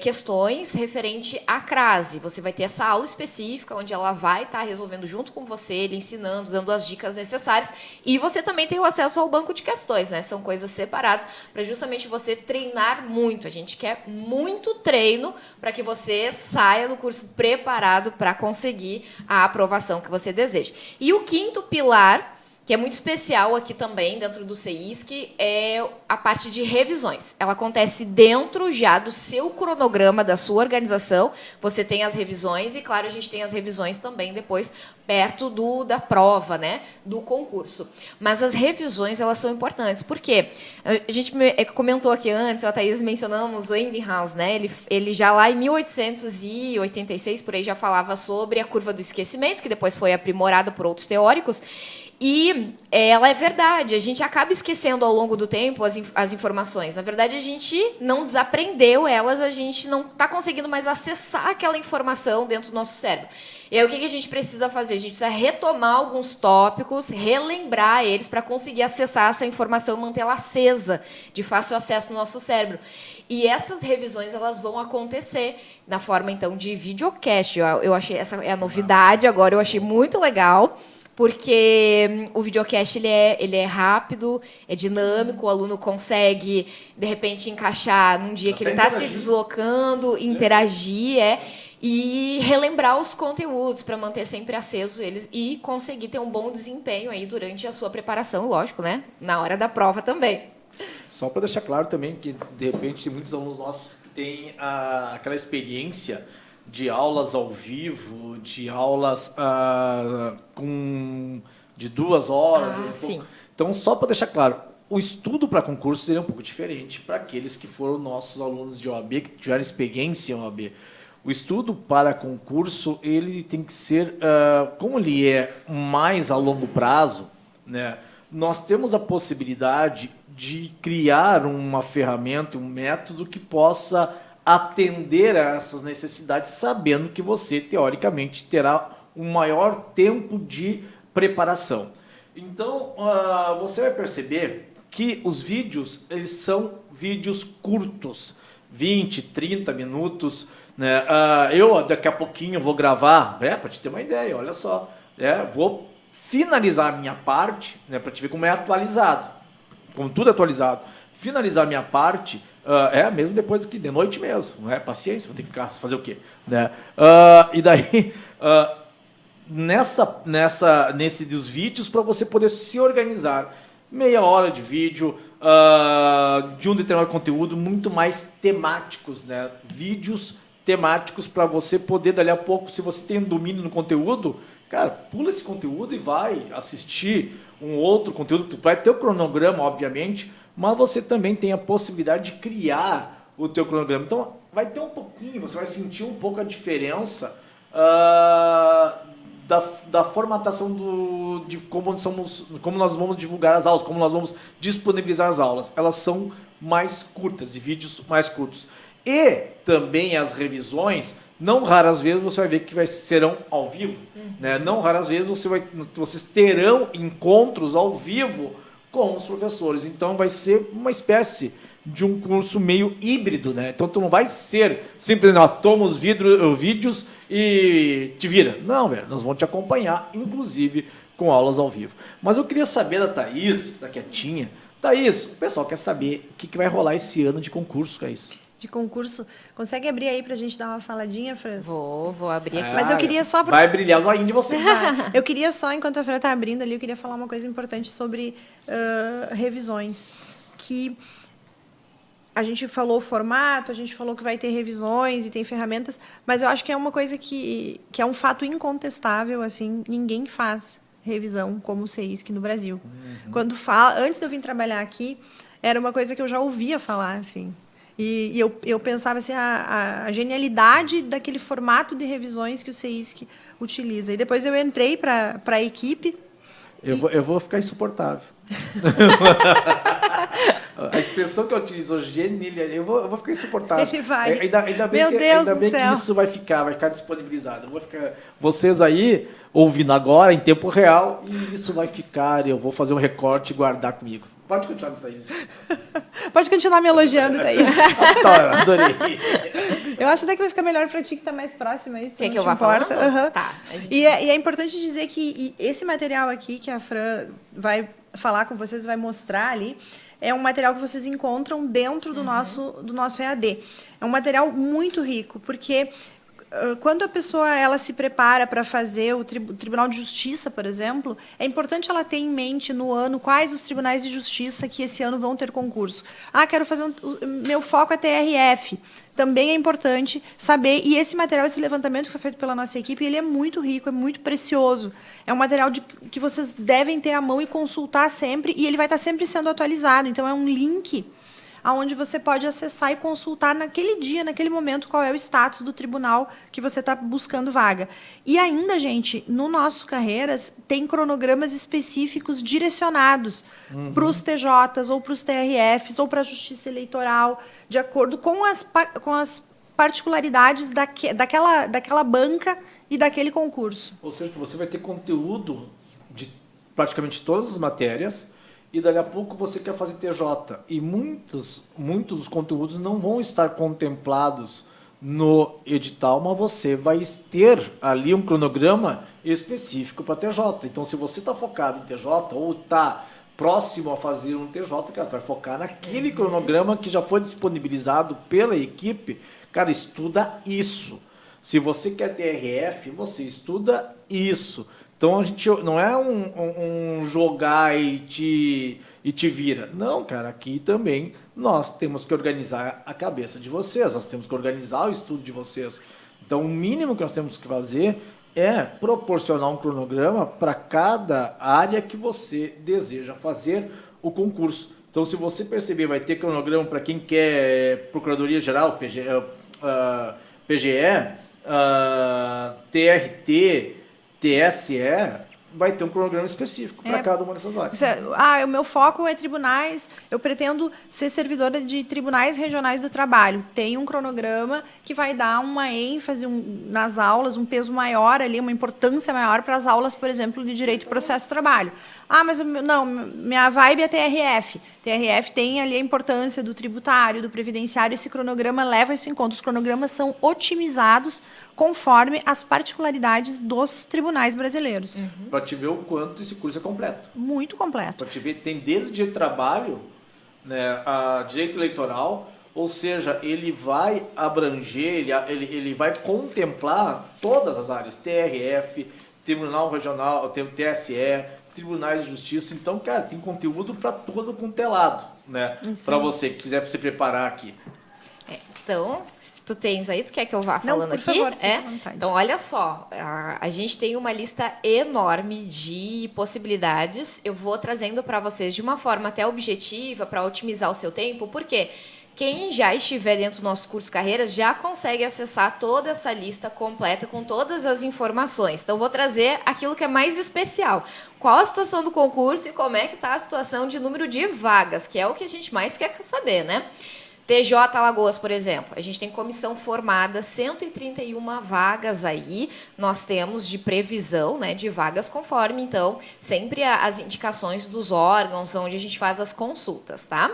questões referente à crase. Você vai ter essa aula específica, onde ela vai estar resolvendo junto com você, lhe ensinando, dando as dicas necessárias. E você também tem o acesso ao banco de questões, né? São coisas separadas, para justamente você treinar muito. A gente quer muito treino para que você saia do curso preparado para conseguir a aprovação que você deseja. E o quinto pilar, que é muito especial aqui também, dentro do CEISC, é a parte de revisões. Ela acontece dentro já do seu cronograma, da sua organização. Você tem as revisões e, claro, a gente tem as revisões também depois, perto da prova, né, do concurso. Mas as revisões, elas são importantes. Por quê? A gente comentou aqui antes, a Thaís mencionamos o Ebbinghaus, né? Ele já lá em 1886, por aí, já falava sobre a curva do esquecimento, que depois foi aprimorada por outros teóricos. E ela é verdade, a gente acaba esquecendo ao longo do tempo as informações. Na verdade, a gente não desaprendeu elas, a gente não está conseguindo mais acessar aquela informação dentro do nosso cérebro. E aí, o que a gente precisa fazer? A gente precisa retomar alguns tópicos, relembrar eles para conseguir acessar essa informação e mantê-la acesa, de fácil acesso no nosso cérebro. E essas revisões, elas vão acontecer na forma, então, de videocast. Eu achei, essa é a novidade agora, eu achei muito legal, porque o videocast ele é rápido, é dinâmico, o aluno consegue, de repente, encaixar num dia que ele está se deslocando, interagir, e relembrar os conteúdos para manter sempre acesos eles e conseguir ter um bom desempenho aí durante a sua preparação, lógico, né? Na hora da prova também. Só para deixar claro também que, de repente, tem muitos alunos nossos que têm aquela experiência de aulas ao vivo, de aulas de 2 horas. Sim. Então, só para deixar claro, o estudo para concurso seria um pouco diferente para aqueles que foram nossos alunos de OAB, que tiveram experiência em OAB. O estudo para concurso, ele tem que ser, como ele é mais a longo prazo, né, nós temos a possibilidade de criar uma ferramenta, um método que possa atender a essas necessidades, sabendo que você, teoricamente, terá um maior tempo de preparação. Então, você vai perceber que os vídeos, eles são vídeos curtos, 20, 30 minutos. Né? Eu, daqui a pouquinho, vou gravar, para te ter uma ideia, olha só, vou finalizar a minha parte, né, para te ver como é atualizado, como tudo é atualizado, finalizar a minha parte, mesmo depois que de noite mesmo, não é? Paciência, vou ter que ficar, fazer o quê? Né? E daí, nesse dos vídeos, para você poder se organizar, meia hora de vídeo, de um determinado conteúdo, muito mais temáticos, né? Vídeos temáticos para você poder, dali a pouco, se você tem um domínio no conteúdo, cara, pula esse conteúdo e vai assistir um outro conteúdo. Tu vai ter o cronograma, obviamente, mas você também tem a possibilidade de criar o teu cronograma. Então, vai ter um pouquinho, você vai sentir um pouco a diferença da formatação de como nós vamos divulgar as aulas, como nós vamos disponibilizar as aulas. Elas são mais curtas, e vídeos mais curtos. E também as revisões, não raras vezes você vai ver que serão ao vivo. Né? Não raras vezes vocês terão encontros ao vivo com os professores. Então vai ser uma espécie de um curso meio híbrido. Né? Então tu não vai ser simplesmente toma os vídeos e te vira. Não, velho, nós vamos te acompanhar, inclusive com aulas ao vivo. Mas eu queria saber da Thaís, que está quietinha. Thaís, o pessoal quer saber o que vai rolar esse ano de concurso, é isso? De concurso. Consegue abrir aí pra gente dar uma faladinha, Fran? Vou abrir aqui. Mas eu queria só... Vai brilhar os olhinhos de vocês. Eu queria só, enquanto a Fran está abrindo ali, eu queria falar uma coisa importante sobre revisões. Que a gente falou o formato, a gente falou que vai ter revisões e tem ferramentas, mas eu acho que é uma coisa que é um fato incontestável, assim, ninguém faz revisão como o CEISC no Brasil. Quando antes de eu vir trabalhar aqui, era uma coisa que eu já ouvia falar, assim. E eu pensava assim, a genialidade daquele formato de revisões que o CEISC utiliza. E depois eu entrei para a equipe. Eu vou ficar insuportável. A expressão que eu utilizo, genialidade, eu vou ficar insuportável. Ele vai. Ainda bem, Meu Deus ainda do bem céu. que isso vai ficar disponibilizado. Eu vou ficar, vocês aí ouvindo agora em tempo real, e isso vai ficar, eu vou fazer um recorte e guardar comigo. Pode continuar, Thaís. Pode continuar me elogiando, Thaís. Adorei. Eu acho até que vai ficar melhor pra ti que tá mais próxima. Isso Quer não que eu te vá importa. falando? Aham. Tá. a gente- E é importante dizer que esse material aqui que a Fran vai falar com vocês, vai mostrar ali, é um material que vocês encontram dentro do nosso EAD. É um material muito rico, porque quando a pessoa ela se prepara para fazer o Tribunal de Justiça, por exemplo, é importante ela ter em mente no ano quais os tribunais de justiça que esse ano vão ter concurso. Quero fazer meu foco é TRF. Também é importante saber, e esse material, esse levantamento que foi feito pela nossa equipe, ele é muito rico, é muito precioso. É um material que vocês devem ter à mão e consultar sempre, e ele vai estar sempre sendo atualizado. Então, é um link onde você pode acessar e consultar naquele dia, naquele momento, qual é o status do tribunal que você está buscando vaga. E ainda, gente, no nosso Carreiras, tem cronogramas específicos direcionados para os TJs, ou para os TRFs, ou para a Justiça Eleitoral, de acordo com as particularidades daquela banca e daquele concurso. Ou seja, você vai ter conteúdo de praticamente todas as matérias, e daqui a pouco você quer fazer TJ. E muitos dos conteúdos não vão estar contemplados no edital, mas você vai ter ali um cronograma específico para TJ. Então, se você está focado em TJ ou está próximo a fazer um TJ, cara, vai focar naquele cronograma que já foi disponibilizado pela equipe. Cara, estuda isso. Se você quer TRF, você estuda isso. Então, a gente não é um jogar e te vira. Não, cara, aqui também nós temos que organizar a cabeça de vocês, nós temos que organizar o estudo de vocês. Então, o mínimo que nós temos que fazer é proporcionar um cronograma para cada área que você deseja fazer o concurso. Então, se você perceber, vai ter cronograma para quem quer Procuradoria Geral, PGE, TRT, TSE, vai ter um cronograma específico para cada uma dessas áreas. O meu foco é tribunais, eu pretendo ser servidora de tribunais regionais do trabalho. Tem um cronograma que vai dar uma ênfase nas aulas, um peso maior ali, uma importância maior para as aulas, por exemplo, de direito e processo do trabalho. Mas não, minha vibe é TRF. TRF tem ali a importância do tributário, do previdenciário, esse cronograma leva isso em conta. Os cronogramas são otimizados conforme as particularidades dos tribunais brasileiros. Para te ver o quanto esse curso é completo. Muito completo. Para te ver, tem desde direito de trabalho, né, a direito eleitoral, ou seja, ele vai abranger, ele vai contemplar todas as áreas, TRF, Tribunal Regional, TSE, Tribunais de Justiça. Então, cara, tem conteúdo para todo quanto é lado, né? Para você que quiser se preparar aqui. Então, tu tens aí, tu quer que eu vá Não, falando por aqui? favor, fique à vontade. Então, olha só, a gente tem uma lista enorme de possibilidades. Eu vou trazendo para vocês de uma forma até objetiva para otimizar o seu tempo, porque quem já estiver dentro do nosso curso Carreiras já consegue acessar toda essa lista completa com todas as informações. Então, vou trazer aquilo que é mais especial. Qual a situação do concurso e como é que está a situação de número de vagas, que é o que a gente mais quer saber, né? TJ Alagoas, por exemplo, a gente tem comissão formada, 131 vagas aí, nós temos de previsão, né, de vagas conforme, então, sempre as indicações dos órgãos onde a gente faz as consultas, tá?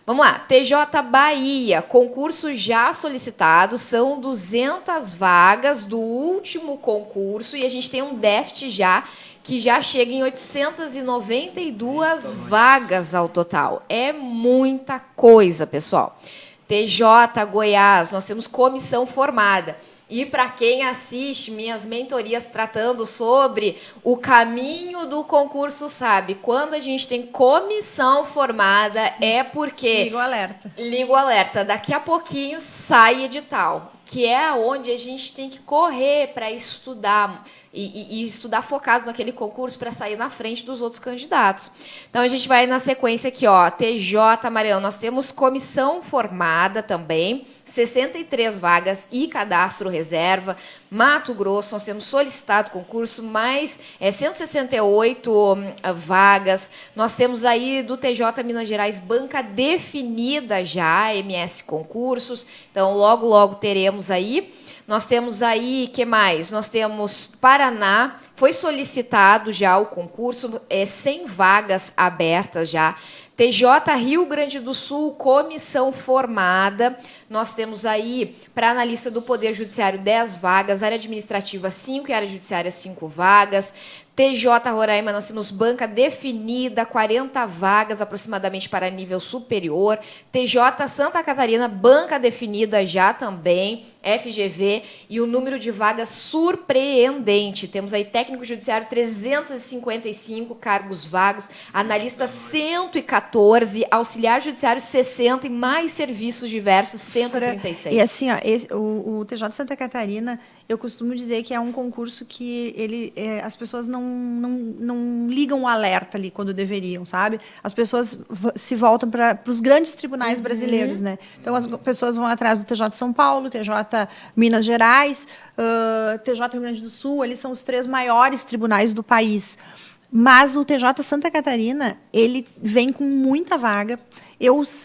Vamos lá, TJ Bahia, concurso já solicitado, são 200 vagas do último concurso e a gente tem um déficit já que já chega em 892 vagas ao total. É muita coisa, pessoal. TJ Goiás, nós temos comissão formada. E para quem assiste minhas mentorias tratando sobre o caminho do concurso, sabe, quando a gente tem comissão formada é porque... Liga o alerta. Liga o alerta. Daqui a pouquinho sai edital. que é onde a gente tem que correr para estudar e estudar focado naquele concurso para sair na frente dos outros candidatos. Então, a gente vai na sequência aqui, ó, TJ Maranhão, nós temos comissão formada também, 63 vagas e cadastro reserva. Mato Grosso, nós temos solicitado concurso, mais 168 vagas. Nós temos aí do TJ Minas Gerais banca definida já, MS Concursos. Então, logo, logo teremos aí. Nós temos aí, que mais? Nós temos Paraná, foi solicitado já o concurso, 100 vagas abertas já. TJ Rio Grande do Sul, comissão formada. Nós temos aí, para analista do Poder Judiciário, 10 vagas, área administrativa 5 e área judiciária 5 vagas. TJ Roraima, nós temos banca definida, 40 vagas aproximadamente para nível superior. TJ Santa Catarina, banca definida já também, FGV, e o número de vagas surpreendente. Temos aí técnico judiciário 355 cargos vagos, analista 114, auxiliar judiciário 60 e mais serviços diversos 136. E assim, ó, o TJ Santa Catarina, eu costumo dizer que é um concurso que as pessoas não ligam o alerta ali quando deveriam, sabe? As pessoas se voltam para os grandes tribunais brasileiros, né? Então, as pessoas vão atrás do TJ de São Paulo, TJ Minas Gerais, TJ Rio Grande do Sul, eles são os 3 maiores tribunais do país. Mas o TJ Santa Catarina, ele vem com muita vaga.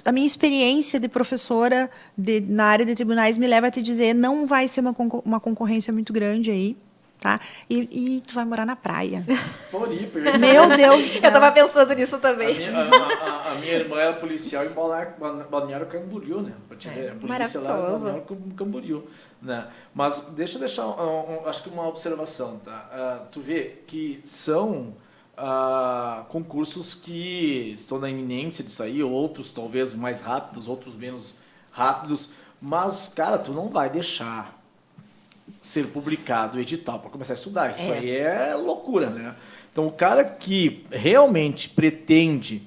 A minha experiência de professora na área de tribunais me leva a te dizer, não vai ser uma concorrência muito grande aí, tá? E tu vai morar na praia. Floripa. Meu Deus do céu. Eu estava pensando nisso também. A minha irmã era policial em Balneário Camboriú, né? A polícia lá em Balneário Camboriú. Né? Mas deixa eu deixar, acho que uma observação, tá? Tu vê que são concursos que estão na iminência de sair, outros talvez mais rápidos, outros menos rápidos, mas, cara, tu não vai deixar ser publicado o edital para começar a estudar. Isso aí é loucura, né? Então, o cara que realmente pretende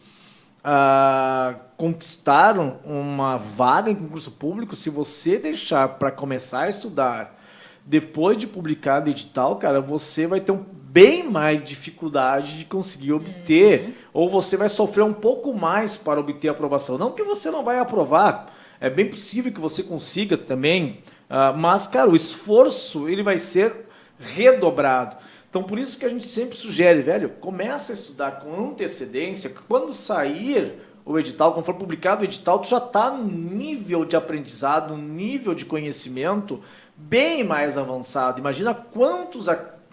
conquistar uma vaga em concurso público, se você deixar para começar a estudar depois de publicado o edital, cara, você vai ter bem mais dificuldade de conseguir obter, ou você vai sofrer um pouco mais para obter a aprovação. Não que você não vai aprovar, é bem possível que você consiga também, mas, cara, o esforço ele vai ser redobrado. Então, por isso que a gente sempre sugere, velho, começa a estudar com antecedência, quando sair o edital, quando for publicado o edital, tu já está no nível de aprendizado, no nível de conhecimento bem mais avançado. Imagina quantos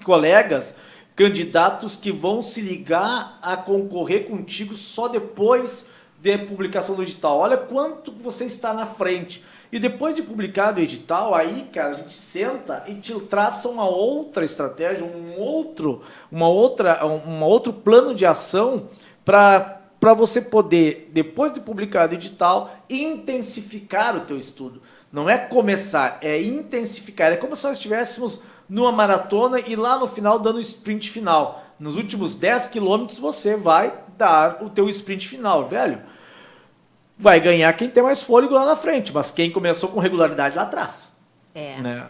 colegas, candidatos que vão se ligar a concorrer contigo só depois da publicação do edital. Olha quanto você está na frente. E depois de publicado o edital, aí, cara, a gente senta e te traça uma outra estratégia, um outro plano de ação para você poder, depois de publicado o edital, intensificar o teu estudo. Não é começar, é intensificar. É como se nós estivéssemos numa maratona e lá no final dando o sprint final. Nos últimos 10 quilômetros você vai dar o teu sprint final, velho. Vai ganhar quem tem mais fôlego lá na frente, mas quem começou com regularidade lá atrás. Né?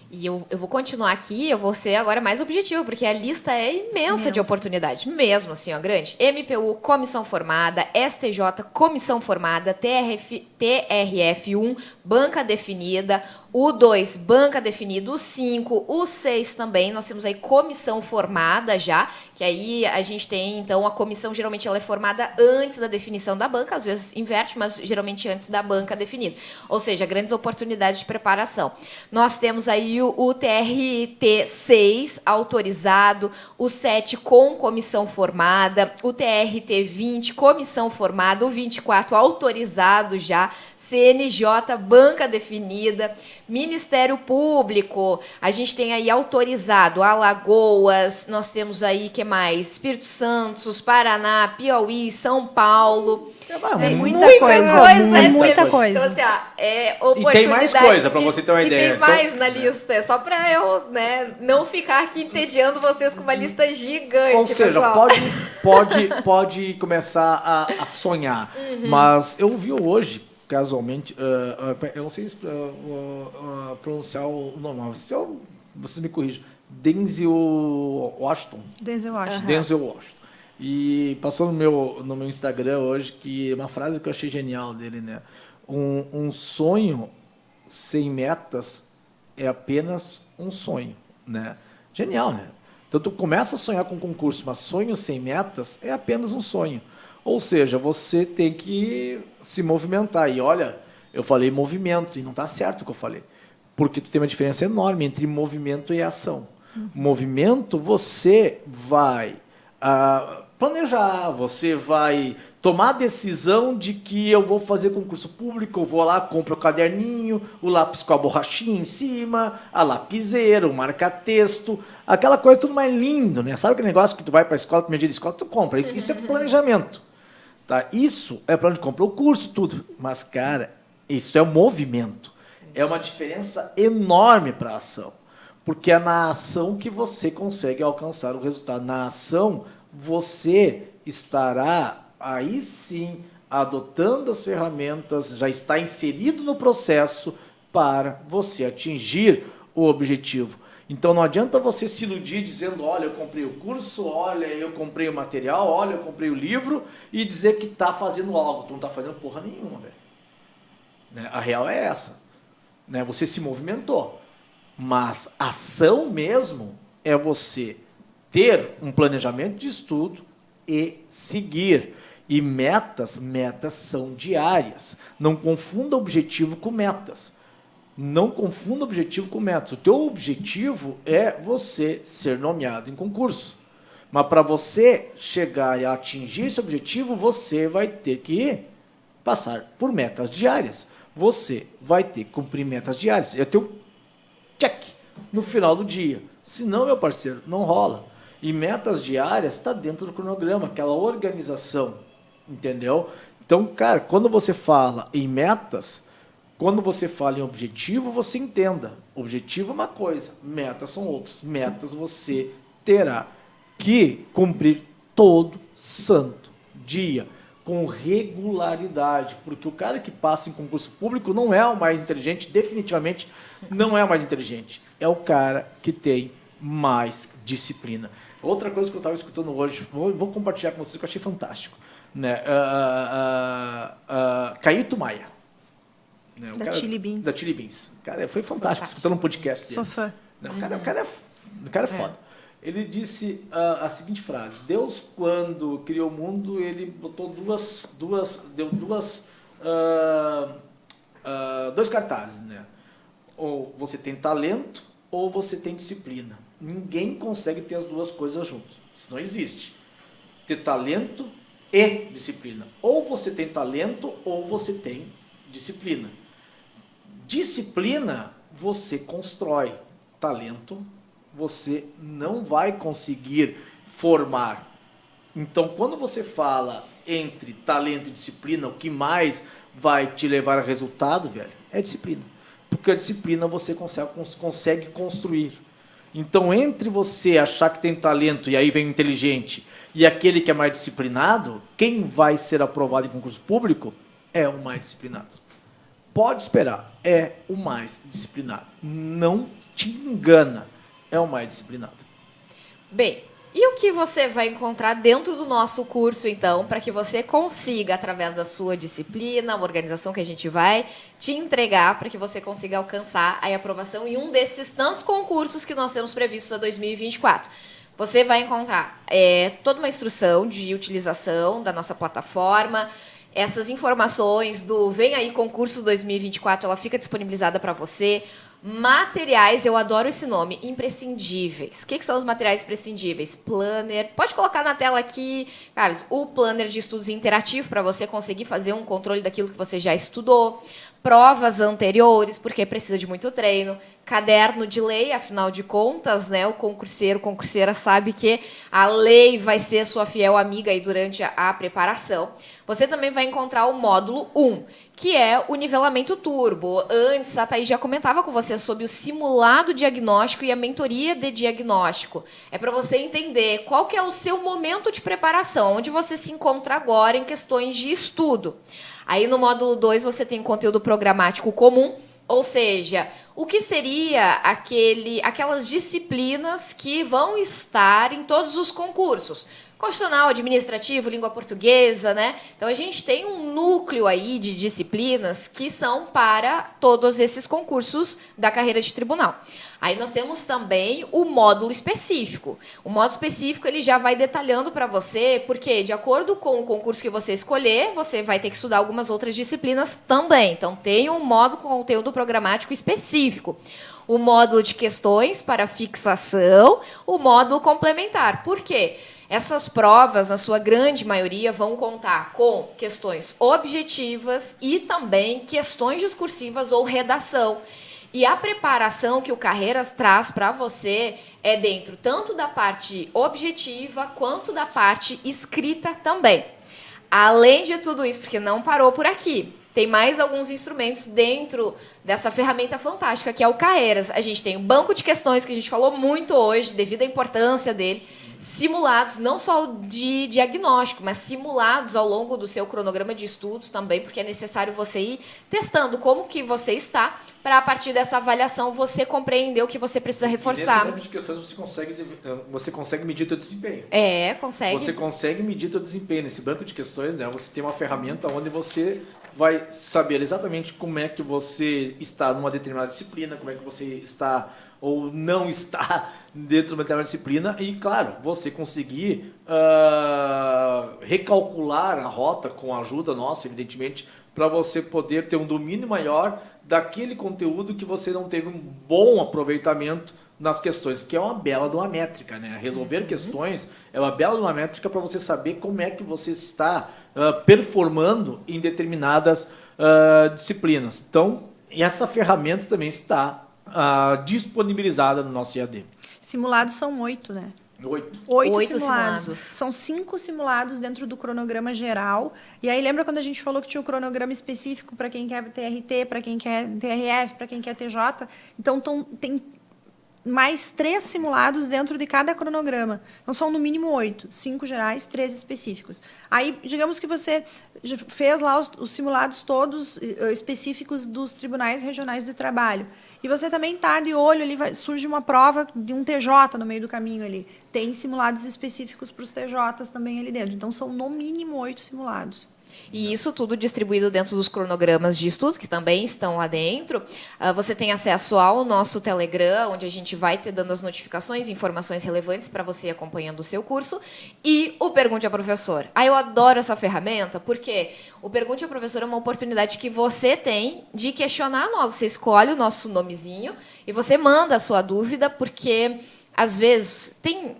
E eu vou continuar aqui, eu vou ser agora mais objetivo, porque a lista é imensa de oportunidade, mesmo assim, ó, grande. MPU, comissão formada, STJ, comissão formada, TRF1, banca definida, U2, banca definida, o 5, o 6 também, nós temos aí comissão formada já, que aí a gente tem, então, a comissão geralmente ela é formada antes da definição da banca, às vezes inverte, mas geralmente antes da banca definida. Ou seja, grandes oportunidades de preparação. Nós temos aí o TRT 6 autorizado, o 7 com comissão formada, o TRT 20 comissão formada, o 24 autorizado já, CNJ, banca definida, Ministério Público, a gente tem aí autorizado Alagoas, nós temos aí, que mais? Espírito Santo, Paraná, Piauí, São Paulo. Tem muita coisa. Então, assim, oportunidade. E tem mais coisa, para você ter uma ideia. E tem mais na lista, é só para eu não ficar aqui entediando vocês com uma lista gigante. Ou seja, pessoal. pode começar a sonhar. Mas eu vi hoje, casualmente, eu não sei pronunciar o nome, se vocês me corrigem, Denzel Washington. Denzel Washington. Denzel Washington. E passou no meu Instagram hoje que uma frase que eu achei genial dele, né? Um sonho sem metas é apenas um sonho, né? Genial, né? Então tu começa a sonhar com um concurso, mas sonho sem metas é apenas um sonho. Ou seja, você tem que se movimentar. E olha, eu falei movimento, e não está certo o que eu falei. Porque tu tem uma diferença enorme entre movimento e ação. Movimento, você vai planejar, você vai tomar a decisão de que eu vou fazer concurso público, eu vou lá, compro o caderninho, o lápis com a borrachinha em cima, a lapiseira, o marca-texto, aquela coisa tudo mais lindo, né? Sabe aquele negócio que tu vai para a escola, primeiro dia de escola, tu compra. Isso é planejamento. Tá? Isso é para onde compra o curso, tudo. Mas, cara, isso é um movimento. É uma diferença enorme para a ação. Porque é na ação que você consegue alcançar o resultado. Na ação, você estará, aí sim, adotando as ferramentas, já está inserido no processo para você atingir o objetivo. Então, não adianta você se iludir dizendo, olha, eu comprei o curso, olha, eu comprei o material, olha, eu comprei o livro, e dizer que está fazendo algo. Tu não está fazendo porra nenhuma, velho. Né? A real é essa. Né? Você se movimentou. Mas ação mesmo é você ter um planejamento de estudo e seguir. E metas são diárias. Não confunda objetivo com metas. Não confunda objetivo com metas. O teu objetivo é você ser nomeado em concurso. Mas para você chegar a atingir esse objetivo, você vai ter que passar por metas diárias. Você vai ter que cumprir metas diárias. É o teu check no final do dia. Senão, meu parceiro, não rola. E metas diárias está dentro do cronograma, aquela organização. Entendeu? Então, cara, quando você fala em metas, quando você fala em objetivo, você entenda. Objetivo é uma coisa, metas são outras. Metas você terá que cumprir todo santo dia, com regularidade, porque o cara que passa em concurso público não é o mais inteligente, definitivamente não é o mais inteligente, é o cara que tem mais disciplina. Outra coisa que eu estava escutando hoje, vou compartilhar com vocês, que eu achei fantástico, né? Caíto Maia, né? Da Chili Beans. Da Chili Beans. Cara, foi fantástico, escutando um podcast dele. Sou fã. Né? O cara é foda. Ele disse a seguinte frase: Deus, quando criou o mundo, ele botou dois cartazes, né? Ou você tem talento ou você tem disciplina. Ninguém consegue ter as duas coisas juntas. Isso não existe. Ter talento e disciplina. Ou você tem talento ou você tem disciplina. Disciplina você constrói. Talento você não vai conseguir formar. Então, quando você fala entre talento e disciplina, o que mais vai te levar a resultado, velho, é disciplina. Porque a disciplina você consegue construir. Então, entre você achar que tem talento e aí vem o inteligente e aquele que é mais disciplinado, quem vai ser aprovado em concurso público é o mais disciplinado. Pode esperar, é o mais disciplinado. Não te engana. É o mais disciplinado. Bem, e o que você vai encontrar dentro do nosso curso, então, para que você consiga, através da sua disciplina, uma organização que a gente vai te entregar, para que você consiga alcançar a aprovação em um desses tantos concursos que nós temos previstos a 2024? Você vai encontrar toda uma instrução de utilização da nossa plataforma. Essas informações do Vem Aí Concurso 2024, ela fica disponibilizada para você. Materiais, eu adoro esse nome, imprescindíveis. O que são os materiais imprescindíveis? Planner. Pode colocar na tela aqui, Carlos, o planner de estudos interativo para você conseguir fazer um controle daquilo que você já estudou. Provas anteriores, porque precisa de muito treino. Caderno de lei, afinal de contas, né? O concurseiro, concurseira sabe que a lei vai ser sua fiel amiga aí durante a preparação. Você também vai encontrar o módulo 1, que é o nivelamento turbo. Antes, a Thaís já comentava com você sobre o simulado diagnóstico e a mentoria de diagnóstico. É para você entender qual que é o seu momento de preparação, onde você se encontra agora em questões de estudo. Aí no módulo 2 você tem conteúdo programático comum, ou seja, o que seria aquelas disciplinas que vão estar em todos os concursos? Constitucional, administrativo, língua portuguesa, né? Então a gente tem um núcleo aí de disciplinas que são para todos esses concursos da carreira de tribunal. Aí nós temos também o módulo específico. O módulo específico ele já vai detalhando para você, porque de acordo com o concurso que você escolher, você vai ter que estudar algumas outras disciplinas também. Então tem um módulo com conteúdo programático específico. O módulo de questões para fixação, o módulo complementar. Por quê? Essas provas, na sua grande maioria, vão contar com questões objetivas e também questões discursivas ou redação. E a preparação que o Carreiras traz para você é dentro tanto da parte objetiva quanto da parte escrita também. Além de tudo isso, porque não parou por aqui, tem mais alguns instrumentos dentro dessa ferramenta fantástica que é o Carreiras. A gente tem o banco de questões, que a gente falou muito hoje, devido à importância dele. Simulados, não só de diagnóstico, mas simulados ao longo do seu cronograma de estudos também, porque é necessário você ir testando como que você está, para a partir dessa avaliação você compreender o que você precisa reforçar. Nesse banco de questões você consegue medir seu desempenho. Consegue. Você consegue medir seu desempenho. Nesse banco de questões, né, você tem uma ferramenta onde você vai saber exatamente como é que você está numa determinada disciplina, como é que você está ou não está dentro de uma determinada disciplina e, claro, você conseguir recalcular a rota com a ajuda nossa, evidentemente, para você poder ter um domínio maior daquele conteúdo que você não teve um bom aproveitamento nas questões, que é uma bela de uma métrica, né? Resolver questões é uma bela de uma métrica para você saber como é que você está performando em determinadas disciplinas. Então, essa ferramenta também está disponibilizada no nosso IAD. Simulados são 8, né? 8 simulados. São 5 simulados dentro do cronograma geral. E aí, lembra quando a gente falou que tinha o cronograma específico para quem quer TRT, para quem quer TRF, para quem quer TJ? Então, tem mais 3 simulados dentro de cada cronograma. Então, são no mínimo 8. 5 gerais, 3 específicos. Aí, digamos que você fez lá os simulados todos específicos dos tribunais regionais do trabalho. E você também está de olho, ali surge uma prova de um TJ no meio do caminho ali. Tem simulados específicos para os TJs também ali dentro. Então, são no mínimo 8 simulados. E isso tudo distribuído dentro dos cronogramas de estudo, que também estão lá dentro. Você tem acesso ao nosso Telegram, onde a gente vai te dando as notificações, informações relevantes para você ir acompanhando o seu curso. E o Pergunte ao Professor. Eu adoro essa ferramenta, porque o Pergunte ao Professor é uma oportunidade que você tem de questionar nós. Você escolhe o nosso nomezinho e você manda a sua dúvida, porque às vezes, tem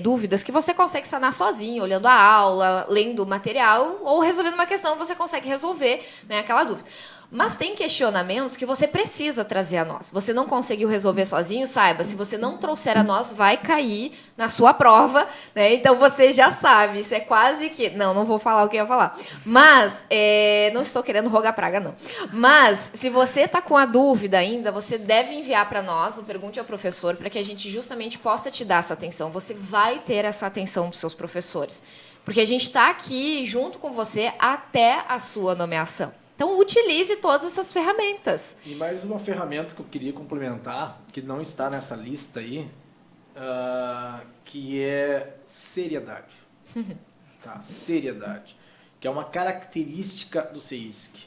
dúvidas que você consegue sanar sozinho, olhando a aula, lendo o material, ou resolvendo uma questão, você consegue resolver, né, aquela dúvida. Mas tem questionamentos que você precisa trazer a nós. Você não conseguiu resolver sozinho, saiba, se você não trouxer a nós, vai cair na sua prova, né? Então você já sabe, isso é quase que... Não vou falar o que eu ia falar. Mas, não estou querendo rogar praga, não. Mas, se você está com a dúvida ainda, você deve enviar para nós, no Pergunte ao Professor, para que a gente justamente possa te dar essa atenção. Você vai ter essa atenção dos seus professores. Porque a gente está aqui junto com você até a sua nomeação. Então, utilize todas essas ferramentas. E mais uma ferramenta que eu queria complementar, que não está nessa lista aí, que é seriedade. Tá? Seriedade, que é uma característica do CEISC.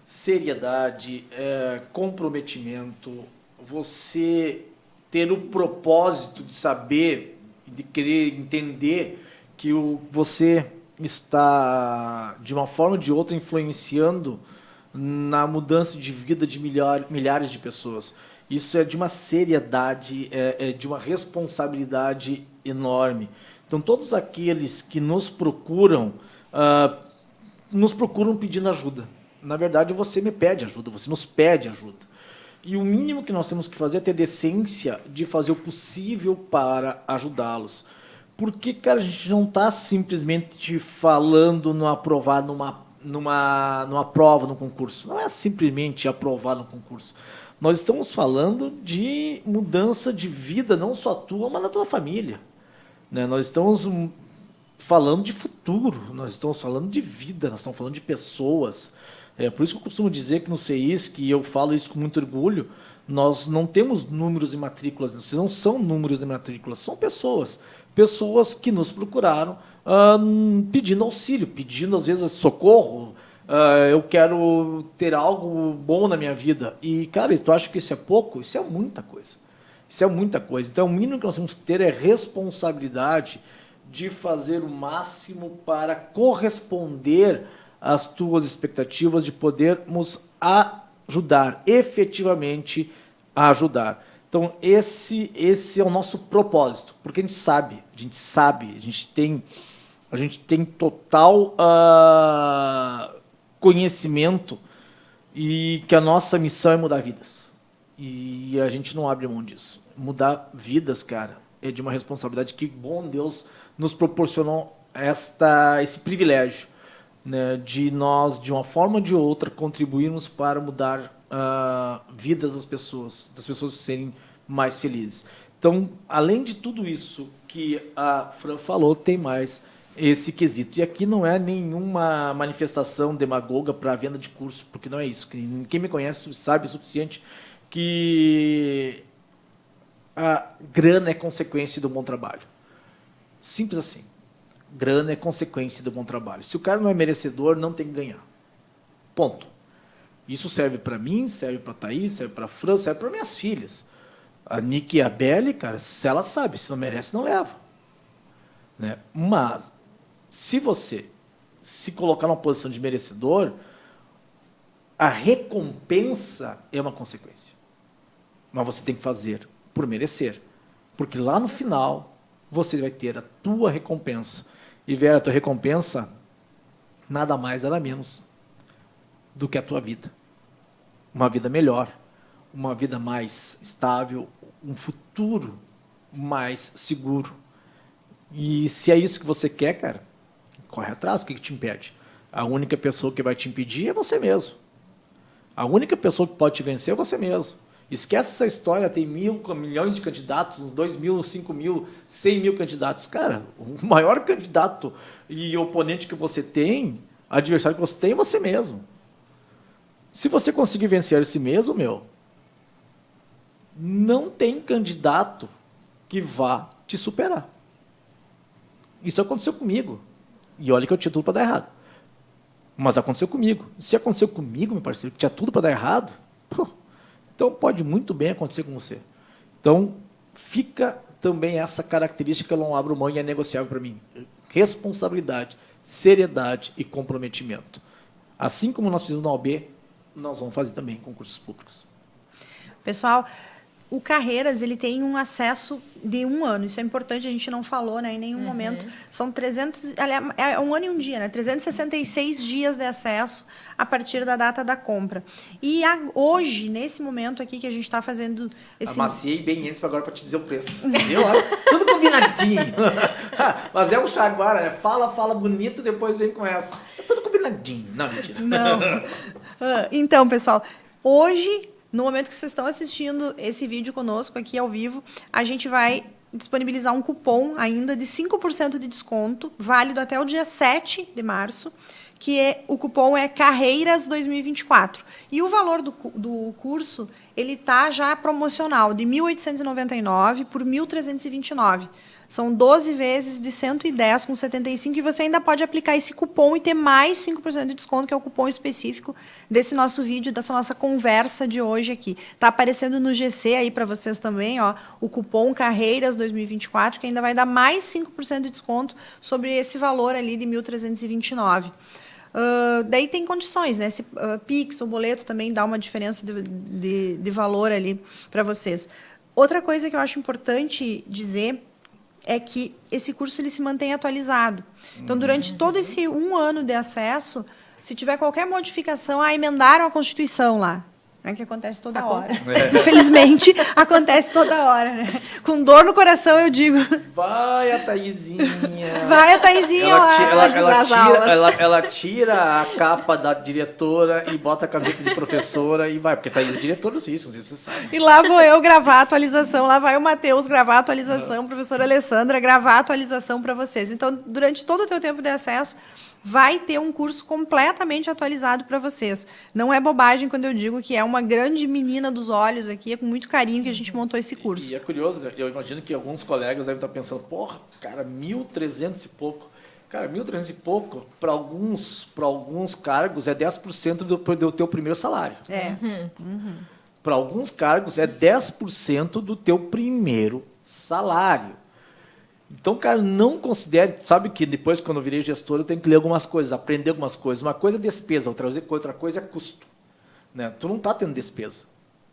Seriedade, comprometimento, você ter o propósito de saber, de querer entender que você está, de uma forma ou de outra, influenciando na mudança de vida de milhares de pessoas. Isso é de uma seriedade, de uma responsabilidade enorme. Então, todos aqueles que nos procuram pedindo ajuda. Na verdade, você me pede ajuda, você nos pede ajuda. E o mínimo que nós temos que fazer é ter decência de fazer o possível para ajudá-los. Porque, cara, a gente não está simplesmente falando no aprovar numa prova, no concurso. Não é simplesmente aprovar no concurso. Nós estamos falando de mudança de vida, não só tua, mas da tua família. Né? Nós estamos falando de futuro, nós estamos falando de vida, nós estamos falando de pessoas. Por isso que eu costumo dizer que no CEIS, que eu falo isso com muito orgulho, nós não temos números de matrículas, vocês não são números de matrículas, são pessoas. Pessoas que nos procuraram pedindo auxílio, pedindo, às vezes, socorro. Eu quero ter algo bom na minha vida. E, cara, tu acha que isso é pouco? Isso é muita coisa. Isso é muita coisa. Então, o mínimo que nós temos que ter é responsabilidade de fazer o máximo para corresponder às tuas expectativas, de podermos ajudar, efetivamente ajudar. Então, esse é o nosso propósito, porque a gente sabe, a gente tem total conhecimento e que a nossa missão é mudar vidas. E a gente não abre mão disso. Mudar vidas, cara, é de uma responsabilidade que, bom Deus, nos proporcionou esse privilégio, né, de nós, de uma forma ou de outra, contribuirmos para mudar vidas das pessoas serem mais felizes. Então, além de tudo isso que a Fran falou, tem mais esse quesito. E aqui não é nenhuma manifestação demagoga para a venda de curso, porque não é isso. Quem me conhece sabe o suficiente que a grana é consequência do bom trabalho. Simples assim. Grana é consequência do bom trabalho. Se o cara não é merecedor, não tem que ganhar. Ponto. Isso serve para mim, serve para a Thaís, serve para a Fran, serve para minhas filhas. A Nick e a Belle, cara, se ela sabe, se não merece, não leva. Né? Mas, se você se colocar numa posição de merecedor, a recompensa é uma consequência. Mas você tem que fazer por merecer. Porque lá no final, você vai ter a tua recompensa. E ver a tua recompensa, nada mais, nada menos do que a tua vida. Uma vida melhor, uma vida mais estável, um futuro mais seguro. E se é isso que você quer, cara, corre atrás, o que te impede? A única pessoa que vai te impedir é você mesmo. A única pessoa que pode te vencer é você mesmo. Esquece essa história, tem milhões de candidatos, uns 2 mil, 5 mil, 100 mil candidatos. Cara, o maior candidato e oponente que você tem, adversário que você tem, é você mesmo. Se você conseguir vencer a si mesmo, não tem candidato que vá te superar. Isso aconteceu comigo. E olha que eu tinha tudo para dar errado. Mas aconteceu comigo. Se aconteceu comigo, meu parceiro, que tinha tudo para dar errado, então pode muito bem acontecer com você. Então, fica também essa característica que eu não abro mão e é negociável para mim. Responsabilidade, seriedade e comprometimento. Assim como nós fizemos na OAB, nós vamos fazer também em concursos públicos. Pessoal, o Carreiras ele tem um acesso de 1 ano. Isso é importante, a gente não falou, né, em nenhum momento. São 300, é 1 ano e 1 dia, né? 366 dias de acesso a partir da data da compra. E hoje, nesse momento aqui que a gente está fazendo esse... Amaciei bem eles agora para te dizer o preço. Viu? Tudo combinadinho. Mas é um Jaguar, né? Fala bonito, depois vem com essa. É tudo combinadinho. Não, mentira. Não. Então, pessoal, hoje... No momento que vocês estão assistindo esse vídeo conosco aqui ao vivo, a gente vai disponibilizar um cupom ainda de 5% de desconto, válido até o dia 7 de março, o cupom é Carreiras 2024. E o valor do curso, ele está já promocional, de R$ 1.899 por R$ 1.329. São 12 vezes de 110,75 e você ainda pode aplicar esse cupom e ter mais 5% de desconto, que é o cupom específico desse nosso vídeo, dessa nossa conversa de hoje aqui. Está aparecendo no GC aí para vocês também, ó, o cupom Carreiras 2024, que ainda vai dar mais 5% de desconto sobre esse valor ali de 1.329. Daí tem condições, né? Esse Pix, o boleto também dá uma diferença de valor ali para vocês. Outra coisa que eu acho importante dizer é que esse curso ele se mantém atualizado. Então, durante todo esse 1 ano de acesso, se tiver qualquer modificação, emendaram a Constituição lá. Né, que acontece toda hora. Infelizmente, acontece toda hora. Né? Com dor no coração, eu digo... Vai a Thaisinha. Vai a Thaisinha ela tira a capa da diretora e bota a caneta de professora e vai. Porque Thaís é diretora, isso, não sei se você sabe. E lá vou eu gravar a atualização, lá vai o Matheus gravar a atualização, a professora Alessandra gravar a atualização para vocês. Então, durante todo o teu tempo de acesso, vai ter um curso completamente atualizado para vocês. Não é bobagem quando eu digo que é uma grande menina dos olhos aqui, é com muito carinho que a gente montou esse curso. E é curioso, né? Eu imagino que alguns colegas devem estar pensando, porra, cara, 1.300 e pouco. Cara, 1.300 e pouco, para alguns cargos, é 10% do teu primeiro salário. Para alguns cargos, é 10% do teu primeiro salário. Então, cara, não considere... Sabe que depois, quando eu virei gestor, eu tenho que ler algumas coisas, aprender algumas coisas. Uma coisa é despesa, outra coisa é custo. Né? Tu não está tendo despesa.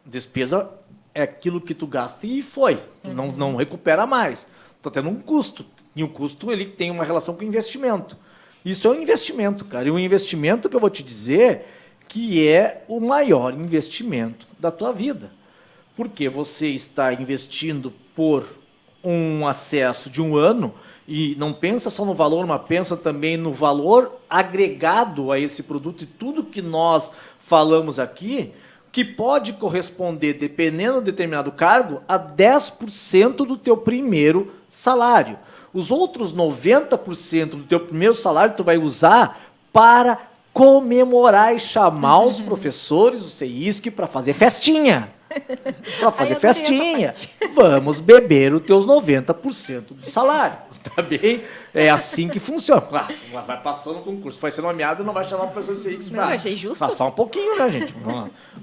Despesa é aquilo que tu gasta e foi. Tu não recupera mais. Está tendo um custo. E o custo ele tem uma relação com o investimento. Isso é um investimento, cara. E um investimento que eu vou te dizer que é o maior investimento da tua vida. Porque você está investindo por um acesso de um ano e não pensa só no valor, mas pensa também no valor agregado a esse produto e tudo que nós falamos aqui, que pode corresponder, dependendo de determinado cargo, a 10% do teu primeiro salário. Os outros 90% do teu primeiro salário tu vai usar para comemorar e chamar os professores do CEISC para fazer festinha. Para fazer festinha. Vamos beber os teus 90% do salário. Tá bem? É assim que funciona. Vai passando no concurso. Vai ser nomeado e não vai chamar o professor do CEISC para achei justo. passar um pouquinho, né, gente?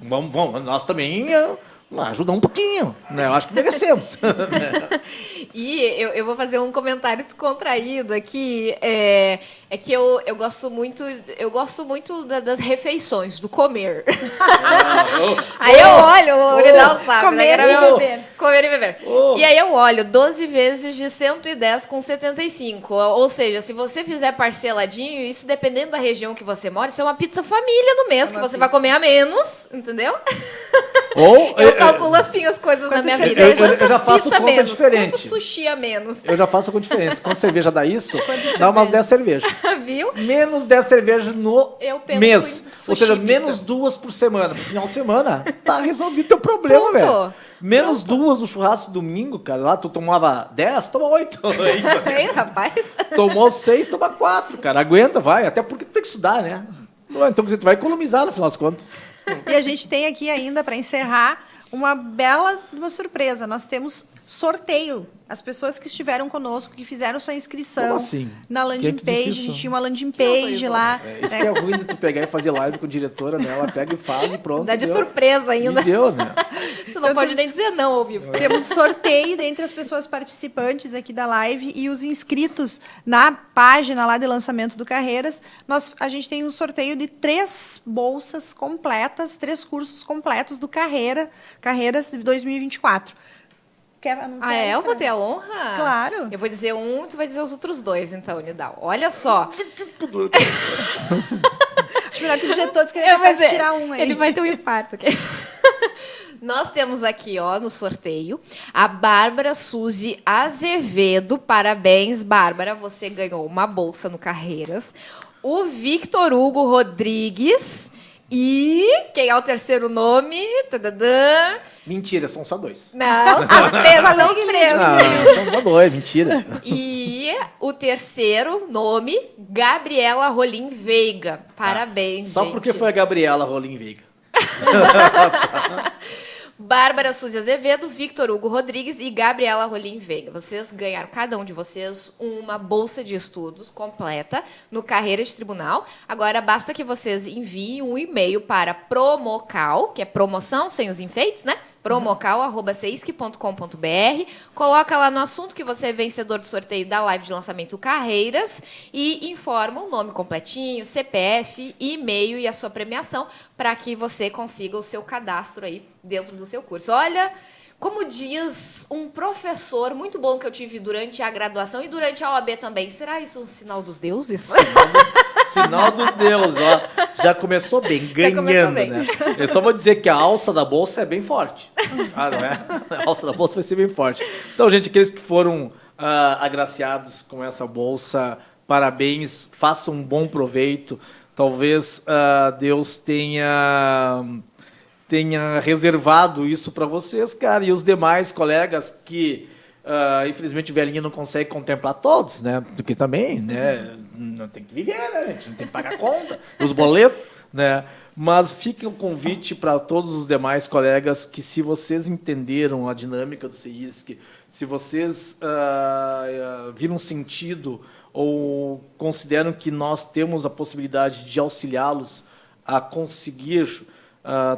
Vamos, nós também ajudar um pouquinho. Né? Eu acho que merecemos. E eu vou fazer um comentário descontraído aqui. É que eu gosto muito das refeições, do comer. Aí eu olho, o Urinal sabe. Comer e beber. Comer e beber. E aí eu olho 12 vezes de 110,75. Ou seja, se você fizer parceladinho, isso dependendo da região que você mora, isso é uma pizza família no mês, que você vai comer a menos, entendeu? Eu calculo assim as coisas na minha vida. Eu já faço conta menos, diferente. quanto sushi a menos. Eu já faço conta diferente. Quando cerveja dá isso, dá umas 10 cervejas. Viu? Menos 10 cervejas no mês. Sushi, Ou seja, pizza. menos 2 por semana. No final de semana, tá resolvido teu problema, velho. Menos 2 no churrasco domingo, cara. Lá tu tomava 10, toma 8. Ei, rapaz. Tomou 6, toma 4, cara. Aguenta, vai. Até porque tu tem que estudar, né? Então tu vai economizar no final das contas. E a gente tem aqui ainda, para encerrar, uma surpresa. Nós temos sorteio. As pessoas que estiveram conosco, que fizeram sua inscrição Como assim? na landing page, a gente tinha uma landing page lá. Isso que é ruim de tu pegar e fazer live com a diretora dela, pega e faz e pronto. Dá de surpresa ainda. E deu, né? Tu não pode nem dizer não ao vivo. Temos sorteio entre as pessoas participantes aqui da live e os inscritos na página lá de lançamento do Carreiras. A gente tem um sorteio de 3 bolsas completas, 3 cursos completos do Carreiras de 2024. Quer anunciar? Eu vou ter a honra? Claro. Eu vou dizer um, tu vai dizer os outros 2, então, Nidal. Olha só. Acho melhor tu dizer todos, que ele vai tirar um aí. Ele vai ter um infarto aqui. Nós temos aqui, no sorteio, a Bárbara Suzy Azevedo. Parabéns, Bárbara. Você ganhou uma bolsa no Carreiras. O Victor Hugo Rodrigues. E quem é o terceiro nome? Tadadã. Mentira, são só 2. Não, são 3. São 3. Não, são só 2, mentira. E o terceiro nome, Gabriela Rolim Veiga. Parabéns, Só gente. porque foi a Gabriela Rolim Veiga. Bárbara Suzy Azevedo, Victor Hugo Rodrigues e Gabriela Rolim Veiga. Vocês ganharam, cada um de vocês, uma bolsa de estudos completa no Carreiras de Tribunal. Agora, basta que vocês enviem um e-mail para Promocal, que é promoção sem os enfeites, né? promocal@ceisc.com.br. Coloca lá no assunto que você é vencedor do sorteio da live de lançamento Carreiras e informa o nome completinho, CPF, e-mail e a sua premiação para que você consiga o seu cadastro aí dentro do seu curso. Olha, como diz um professor muito bom que eu tive durante a graduação e durante a OAB também. Será isso um sinal dos deuses? Sinal dos deuses, ó. Já começou bem, ganhando, bem. né? Eu só vou dizer que a alça da bolsa é bem forte. Não é? A alça da bolsa vai ser bem forte. Então, gente, aqueles que foram agraciados com essa bolsa, parabéns, façam um bom proveito. Talvez Deus tenha reservado isso para vocês, cara, e os demais colegas que Infelizmente, o velhinho não consegue contemplar todos, né? Porque também, né? Não tem que viver, né? A gente não tem que pagar conta, os boletos, né? Mas fica o convite para todos os demais colegas que, se vocês entenderam a dinâmica do CEISC, se vocês viram sentido ou consideram que nós temos a possibilidade de auxiliá-los a conseguir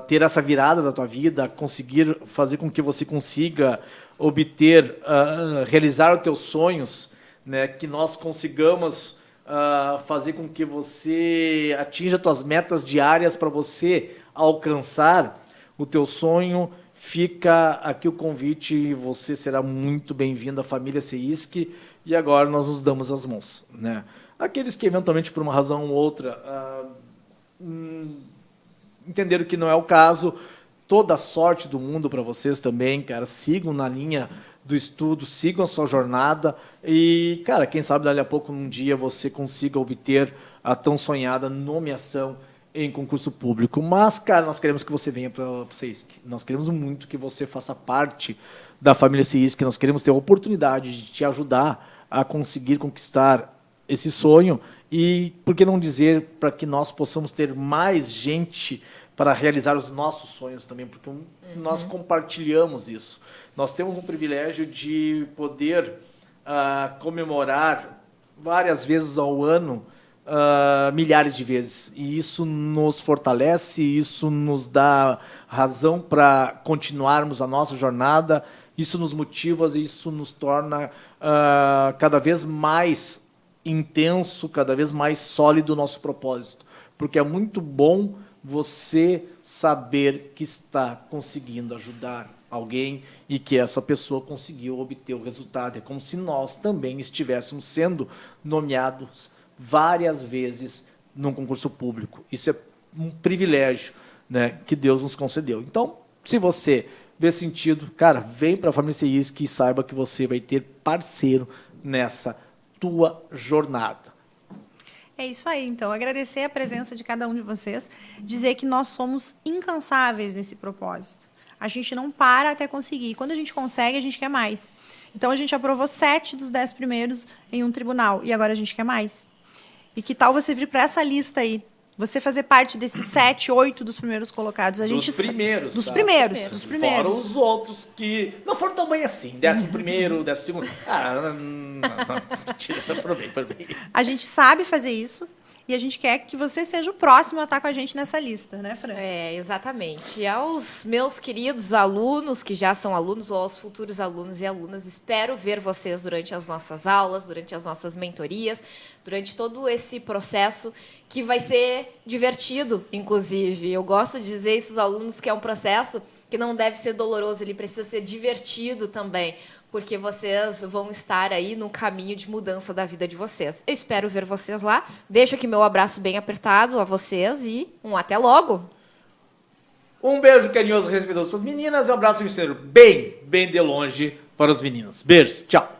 ter essa virada da tua vida, a conseguir fazer com que você consiga obter, realizar os teus sonhos, né? Que nós consigamos fazer com que você atinja as tuas metas diárias para você alcançar o teu sonho. Fica aqui o convite e você será muito bem-vindo à família CEISC. E agora nós nos damos as mãos, né? Aqueles que eventualmente por uma razão ou outra entenderam que não é o caso, toda a sorte do mundo para vocês também, cara. Sigam na linha do estudo, sigam a sua jornada e, cara, quem sabe dali a pouco, um dia, você consiga obter a tão sonhada nomeação em concurso público. Mas, cara, nós queremos que você venha para o CEISC. Nós queremos muito que você faça parte da família CEISC. Nós queremos ter a oportunidade de te ajudar a conseguir conquistar esse sonho e, por que não dizer, para que nós possamos ter mais gente para realizar os nossos sonhos também, porque nós compartilhamos isso. Nós temos um privilégio de poder comemorar várias vezes ao ano, milhares de vezes. E isso nos fortalece, isso nos dá razão para continuarmos a nossa jornada, isso nos motiva, isso nos torna cada vez mais intenso, cada vez mais sólido o nosso propósito. Porque é muito bom você saber que está conseguindo ajudar alguém e que essa pessoa conseguiu obter o resultado. É como se nós também estivéssemos sendo nomeados várias vezes num concurso público. Isso é um privilégio, né, que Deus nos concedeu. Então, se você vê sentido, cara, vem para a família CEISC e saiba que você vai ter parceiro nessa tua jornada. É isso aí, então. Agradecer a presença de cada um de vocês, dizer que nós somos incansáveis nesse propósito. A gente não para até conseguir. Quando a gente consegue, a gente quer mais. Então, a gente aprovou 7 dos 10 primeiros em um tribunal, e agora a gente quer mais. E que tal você vir para essa lista aí? Você fazer parte desses 7, 8 dos primeiros colocados. Dos primeiros. Dos tá? primeiros. Fora os outros que não foram tão bem assim. 11º, 12º. Mentira, foram bem. A gente sabe fazer isso. E a gente quer que você seja o próximo a estar com a gente nessa lista, né, Fran? Exatamente. E aos meus queridos alunos, que já são alunos, ou aos futuros alunos e alunas, espero ver vocês durante as nossas aulas, durante as nossas mentorias, durante todo esse processo que vai ser divertido, inclusive. Eu gosto de dizer isso aos alunos, que é um processo que não deve ser doloroso, ele precisa ser divertido também, porque vocês vão estar aí no caminho de mudança da vida de vocês. Eu espero ver vocês lá. Deixo aqui meu abraço bem apertado a vocês e um até logo. Um beijo carinhoso e respeitoso para as meninas e um abraço bem de longe para os meninos. Beijo, tchau.